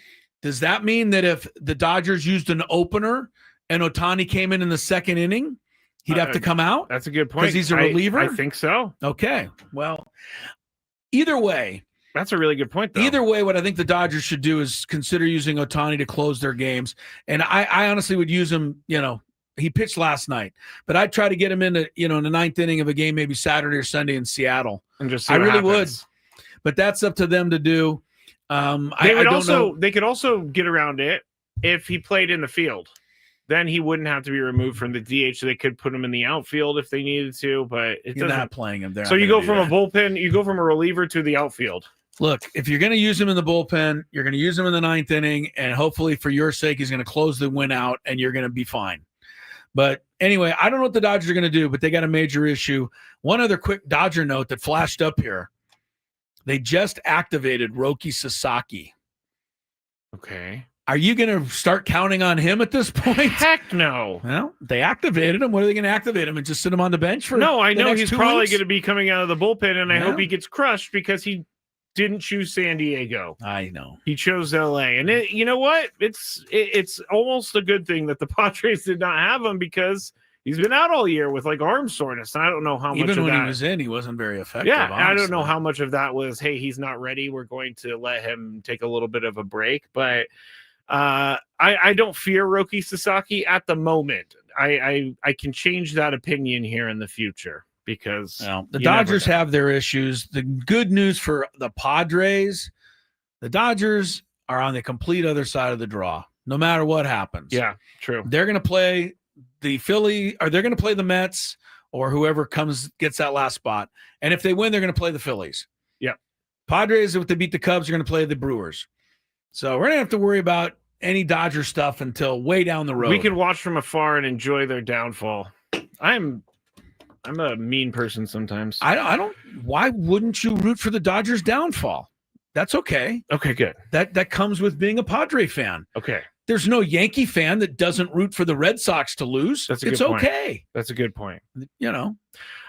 [SPEAKER 1] that if the Dodgers used an opener and Ohtani came in the second inning, he'd have to come out?
[SPEAKER 2] That's a good point.
[SPEAKER 1] Because he's a reliever?
[SPEAKER 2] I think so.
[SPEAKER 1] Okay. Well, either way.
[SPEAKER 2] That's a really good point, though.
[SPEAKER 1] Either way, what I think the Dodgers should do is consider using Ohtani to close their games. And I honestly would use him, he pitched last night, but I'd try to get him in the ninth inning of a game, maybe Saturday or Sunday in Seattle.
[SPEAKER 2] And just see
[SPEAKER 1] I
[SPEAKER 2] what
[SPEAKER 1] really
[SPEAKER 2] happens.
[SPEAKER 1] would, but that's up to them to do.
[SPEAKER 2] They could also get around it if he played in the field. Then he wouldn't have to be removed from the DH. So they could put him in the outfield if they needed to, but
[SPEAKER 1] You're not playing him there.
[SPEAKER 2] So you go from a bullpen, you go from a reliever to the outfield.
[SPEAKER 1] Look, if you're going to use him in the bullpen, you're going to use him in the ninth inning, and hopefully for your sake, he's going to close the win out, and you're going to be fine. But anyway, I don't know what the Dodgers are going to do, but they got a major issue. One other quick Dodger note that flashed up here. They just activated Roki Sasaki.
[SPEAKER 2] Okay.
[SPEAKER 1] Are you going to start counting on him at this point?
[SPEAKER 2] Heck no.
[SPEAKER 1] Well, they activated him. What are they going to activate him and just sit him on the bench for?
[SPEAKER 2] No, I know he's probably
[SPEAKER 1] going
[SPEAKER 2] to be coming out of the bullpen, and I hope he gets crushed because he didn't choose San Diego.
[SPEAKER 1] I know.
[SPEAKER 2] He chose LA. And you know what? It's almost a good thing that the Padres did not have him because he's been out all year with like arm soreness. And I don't know how much of that.
[SPEAKER 1] Even when he was in, he wasn't very effective.
[SPEAKER 2] Yeah,
[SPEAKER 1] honestly.
[SPEAKER 2] I don't know how much of that was, hey, he's not ready. We're going to let him take a little bit of a break. But I don't fear Roki Sasaki at the moment. I can change that opinion here in the future. Because
[SPEAKER 1] the Dodgers have their issues. The good news for the Padres, the Dodgers are on the complete other side of the draw, no matter what happens.
[SPEAKER 2] Yeah, true.
[SPEAKER 1] They're going to play the Philly, or they're going to play the Mets, or whoever gets that last spot. And if they win, they're going to play the Phillies.
[SPEAKER 2] Yeah.
[SPEAKER 1] Padres, if they beat the Cubs, are going to play the Brewers. So we're going to have to worry about any Dodger stuff until way down the road.
[SPEAKER 2] We can watch from afar and enjoy their downfall. I'm a mean person sometimes.
[SPEAKER 1] I don't. Why wouldn't you root for the Dodgers' downfall? That's okay.
[SPEAKER 2] Okay, good.
[SPEAKER 1] That comes with being a Padre fan.
[SPEAKER 2] Okay.
[SPEAKER 1] There's no Yankee fan that doesn't root for the Red Sox to lose.
[SPEAKER 2] That's a
[SPEAKER 1] it's
[SPEAKER 2] good point.
[SPEAKER 1] okay.
[SPEAKER 2] That's a good point.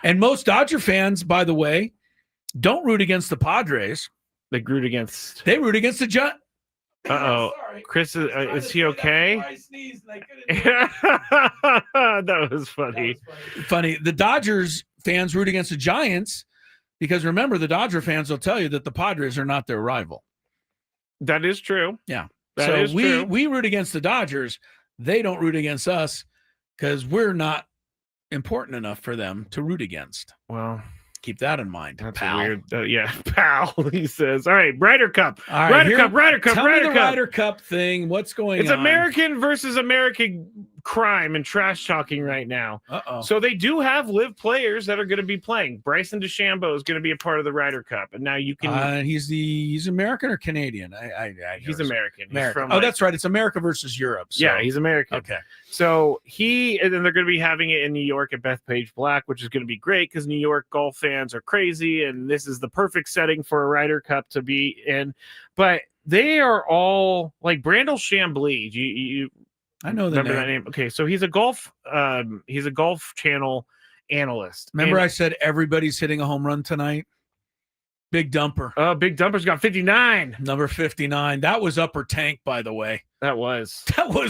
[SPEAKER 1] And most Dodger fans, by the way, don't root against the Padres.
[SPEAKER 2] They root against.
[SPEAKER 1] They root against the Giants.
[SPEAKER 2] Uh-oh. Chris, is he okay?
[SPEAKER 1] I sneezed and I couldn't
[SPEAKER 2] That was funny.
[SPEAKER 1] Funny. The Dodgers fans root against the Giants because remember, the Dodger fans will tell you that the Padres are not their rival.
[SPEAKER 2] That is true.
[SPEAKER 1] Yeah.
[SPEAKER 2] That is true.
[SPEAKER 1] We root against the Dodgers. They don't root against us because we're not important enough for them to root against.
[SPEAKER 2] Well,
[SPEAKER 1] keep that in mind.
[SPEAKER 2] That's
[SPEAKER 1] pal.
[SPEAKER 2] weird. Yeah, pal. He says. All right, Ryder Cup.
[SPEAKER 1] All right,
[SPEAKER 2] Ryder Cup.
[SPEAKER 1] Tell me the Ryder Cup thing. What's going on?
[SPEAKER 2] It's American versus American crime and trash talking right now.
[SPEAKER 1] Uh-oh.
[SPEAKER 2] So they do have live players that are going to be playing. Bryson DeChambeau is going to be a part of the Ryder Cup, and now you can.
[SPEAKER 1] He's American or Canadian?
[SPEAKER 2] He's American.
[SPEAKER 1] American.
[SPEAKER 2] He's from,
[SPEAKER 1] that's right. It's America versus Europe. So.
[SPEAKER 2] Yeah, he's American.
[SPEAKER 1] Okay.
[SPEAKER 2] So and then they're going to be having it in New York at Bethpage Black, which is going to be great because New York golf fans are crazy, and this is the perfect setting for a Ryder Cup to be in. But they are all like Brandel Chambly. You
[SPEAKER 1] I know
[SPEAKER 2] remember that name. Okay, so he's a golf channel analyst.
[SPEAKER 1] Remember I said everybody's hitting a home run tonight? Big Dumper.
[SPEAKER 2] Big Dumper's got 59.
[SPEAKER 1] Number 59. That was upper tank, by the way.
[SPEAKER 2] That was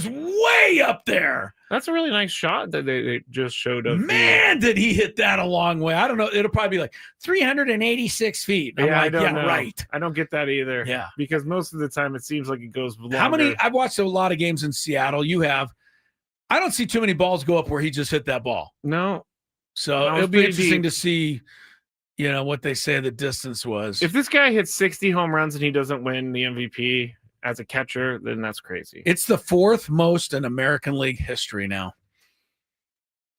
[SPEAKER 1] way up there.
[SPEAKER 2] That's a really nice shot that they just showed of.
[SPEAKER 1] Man, did he hit that a long way. I don't know. It'll probably be like 386 feet.
[SPEAKER 2] I don't know.
[SPEAKER 1] Right.
[SPEAKER 2] I don't get that either.
[SPEAKER 1] Yeah.
[SPEAKER 2] Because most of the time it seems like it goes longer.
[SPEAKER 1] How many? I've watched a lot of games in Seattle. You have. I don't see too many balls go up where he just hit that ball.
[SPEAKER 2] No.
[SPEAKER 1] So it'll be interesting to see, what they say the distance was.
[SPEAKER 2] If this guy hits 60 home runs and he doesn't win the MVP as a catcher, then that's crazy.
[SPEAKER 1] It's the fourth most in American League history now.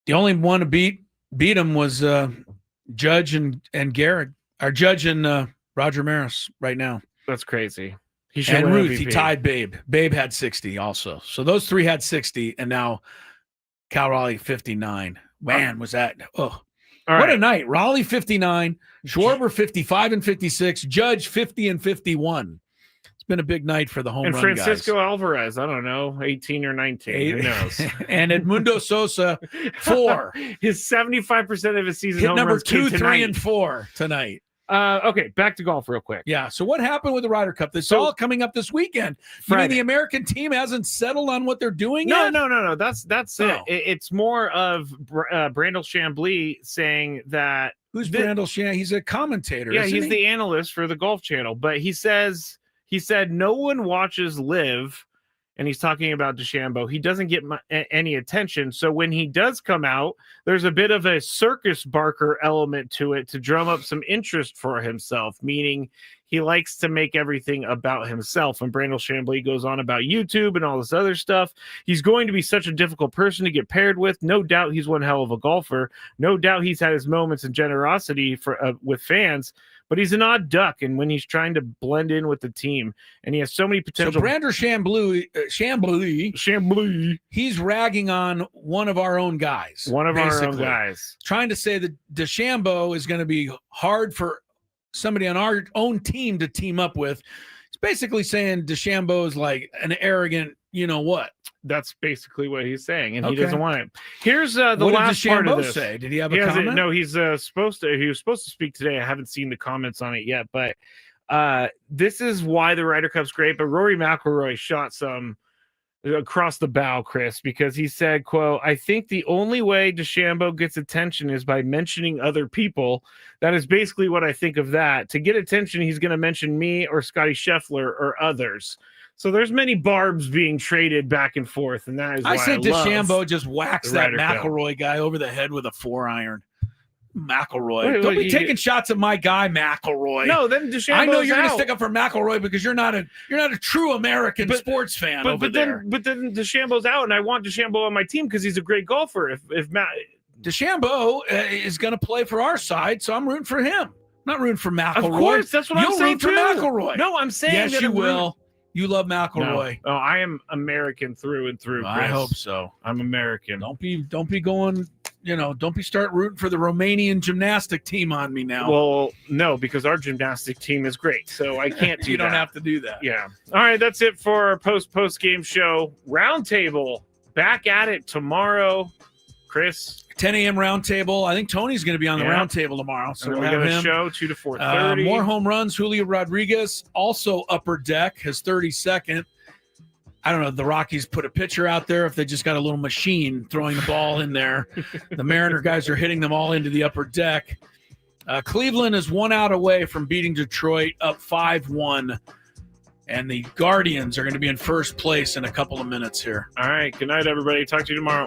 [SPEAKER 1] The only one to beat him was Judge and Garrett, or Judge and Roger Maris right now.
[SPEAKER 2] That's crazy.
[SPEAKER 1] And Ruth, MVP. He tied Babe. Babe had 60 also. So those three had 60, and now Cal Raleigh 59. Man, was that what a night. Raleigh 59, Schwarber 55 and 56, Judge 50 and 51. It's been a big night for the home
[SPEAKER 2] And
[SPEAKER 1] run
[SPEAKER 2] Francisco
[SPEAKER 1] guys.
[SPEAKER 2] Alvarez, I don't know, 18 or 19. Who knows?
[SPEAKER 1] And Edmundo Sosa, 4.
[SPEAKER 2] His 75% of his season
[SPEAKER 1] Hit
[SPEAKER 2] home
[SPEAKER 1] number
[SPEAKER 2] runs came
[SPEAKER 1] 2, 3,
[SPEAKER 2] tonight.
[SPEAKER 1] and 4 tonight.
[SPEAKER 2] Okay, back to golf real quick.
[SPEAKER 1] Yeah. So what happened with the Ryder Cup? It's
[SPEAKER 2] So-
[SPEAKER 1] all coming up this weekend. You
[SPEAKER 2] Friday.
[SPEAKER 1] mean the American team hasn't settled on what they're doing
[SPEAKER 2] No,
[SPEAKER 1] yet?
[SPEAKER 2] no. That's
[SPEAKER 1] Oh.
[SPEAKER 2] it. It's more of Brandel Chambly saying that
[SPEAKER 1] Who's Brandel Shan? He's a commentator.
[SPEAKER 2] yeah,
[SPEAKER 1] isn't
[SPEAKER 2] he's
[SPEAKER 1] he?
[SPEAKER 2] the analyst for the Golf Channel, but he said no one watches Live, and he's talking about DeChambeau. He doesn't get any attention, so when he does come out, there's a bit of a circus barker element to it to drum up some interest for himself, meaning he likes to make everything about himself. And Brandel Chambly goes on about YouTube and all this other stuff. He's going to be such a difficult person to get paired with. No doubt he's one hell of a golfer. No doubt he's had his moments of generosity for with fans, but he's an odd duck. And when he's trying to blend in with the team, and he has so many
[SPEAKER 1] So
[SPEAKER 2] potential.
[SPEAKER 1] Brandel Chambly, he's ragging on one of our own guys.
[SPEAKER 2] One of our own
[SPEAKER 1] basically.
[SPEAKER 2] guys.
[SPEAKER 1] Trying to say that DeChambeau is going to be hard for somebody on our own team to team up with. It's basically saying DeChambeau is like an arrogant, you know what?
[SPEAKER 2] That's basically what he's saying, and he
[SPEAKER 1] Okay.
[SPEAKER 2] doesn't want it. Here's the
[SPEAKER 1] What
[SPEAKER 2] last
[SPEAKER 1] did
[SPEAKER 2] part of
[SPEAKER 1] DeChambeau
[SPEAKER 2] this.
[SPEAKER 1] say? Did he have
[SPEAKER 2] He
[SPEAKER 1] a
[SPEAKER 2] hasn't-
[SPEAKER 1] comment?
[SPEAKER 2] No, he was supposed to speak today. I haven't seen the comments on it yet, but this is why the Ryder Cup's great. But Rory McIlroy shot some across the bow, Chris, because he said, quote, "I think the only way DeChambeau gets attention is by mentioning other people. That is basically what I think of that. To get attention, he's going to mention me or Scotty Scheffler or others." So there's many barbs being traded back and forth, and that is why
[SPEAKER 1] I said
[SPEAKER 2] love
[SPEAKER 1] DeChambeau just whacks
[SPEAKER 2] the
[SPEAKER 1] that
[SPEAKER 2] Ryder Cup.
[SPEAKER 1] McIlroy guy over the head with a 4-iron. McIlroy.
[SPEAKER 2] Wait,
[SPEAKER 1] Don't be
[SPEAKER 2] you-
[SPEAKER 1] taking shots at my guy, McIlroy.
[SPEAKER 2] No, then DeChambeau's
[SPEAKER 1] I know you're going to
[SPEAKER 2] out.
[SPEAKER 1] stick up for McIlroy because you're not a true American sports fan over there.
[SPEAKER 2] But then DeChambeau's out, and I want DeChambeau on my team because he's a great golfer. If Matt
[SPEAKER 1] DeChambeau is going to play for our side, so I'm rooting for him. I'm not rooting for McIlroy.
[SPEAKER 2] Of course, that's what
[SPEAKER 1] You'll
[SPEAKER 2] I'm saying
[SPEAKER 1] root for
[SPEAKER 2] too.
[SPEAKER 1] McIlroy.
[SPEAKER 2] No, I'm saying
[SPEAKER 1] yes,
[SPEAKER 2] that
[SPEAKER 1] you
[SPEAKER 2] I'm
[SPEAKER 1] will. You love
[SPEAKER 2] No,
[SPEAKER 1] McIlroy.
[SPEAKER 2] oh, I am American through and through.
[SPEAKER 1] I
[SPEAKER 2] Chris.
[SPEAKER 1] hope so.
[SPEAKER 2] I'm American.
[SPEAKER 1] Don't be going. Don't be start rooting for the Romanian gymnastic team on me now.
[SPEAKER 2] Well, no, because our gymnastic team is great, so I can't do
[SPEAKER 1] you don't
[SPEAKER 2] that.
[SPEAKER 1] have to do that.
[SPEAKER 2] Yeah. All right, that's it for our post game show roundtable. Back at it tomorrow, Chris.
[SPEAKER 1] 10 a.m. roundtable. I think Tony's going to be on the
[SPEAKER 2] Yeah.
[SPEAKER 1] roundtable tomorrow. So
[SPEAKER 2] And
[SPEAKER 1] we'll
[SPEAKER 2] then we
[SPEAKER 1] have
[SPEAKER 2] got a
[SPEAKER 1] him.
[SPEAKER 2] show 2 to 4:30.
[SPEAKER 1] More home runs. Julio Rodriguez, also upper deck, has 32nd. I don't know. The Rockies put a pitcher out there if they just got a little machine throwing the ball in there. The Mariner guys are hitting them all into the upper deck. Cleveland is 1 out away from beating Detroit, up 5-1. And the Guardians are going to be in first place in a couple of minutes here.
[SPEAKER 2] All right. Good night, everybody. Talk to you tomorrow.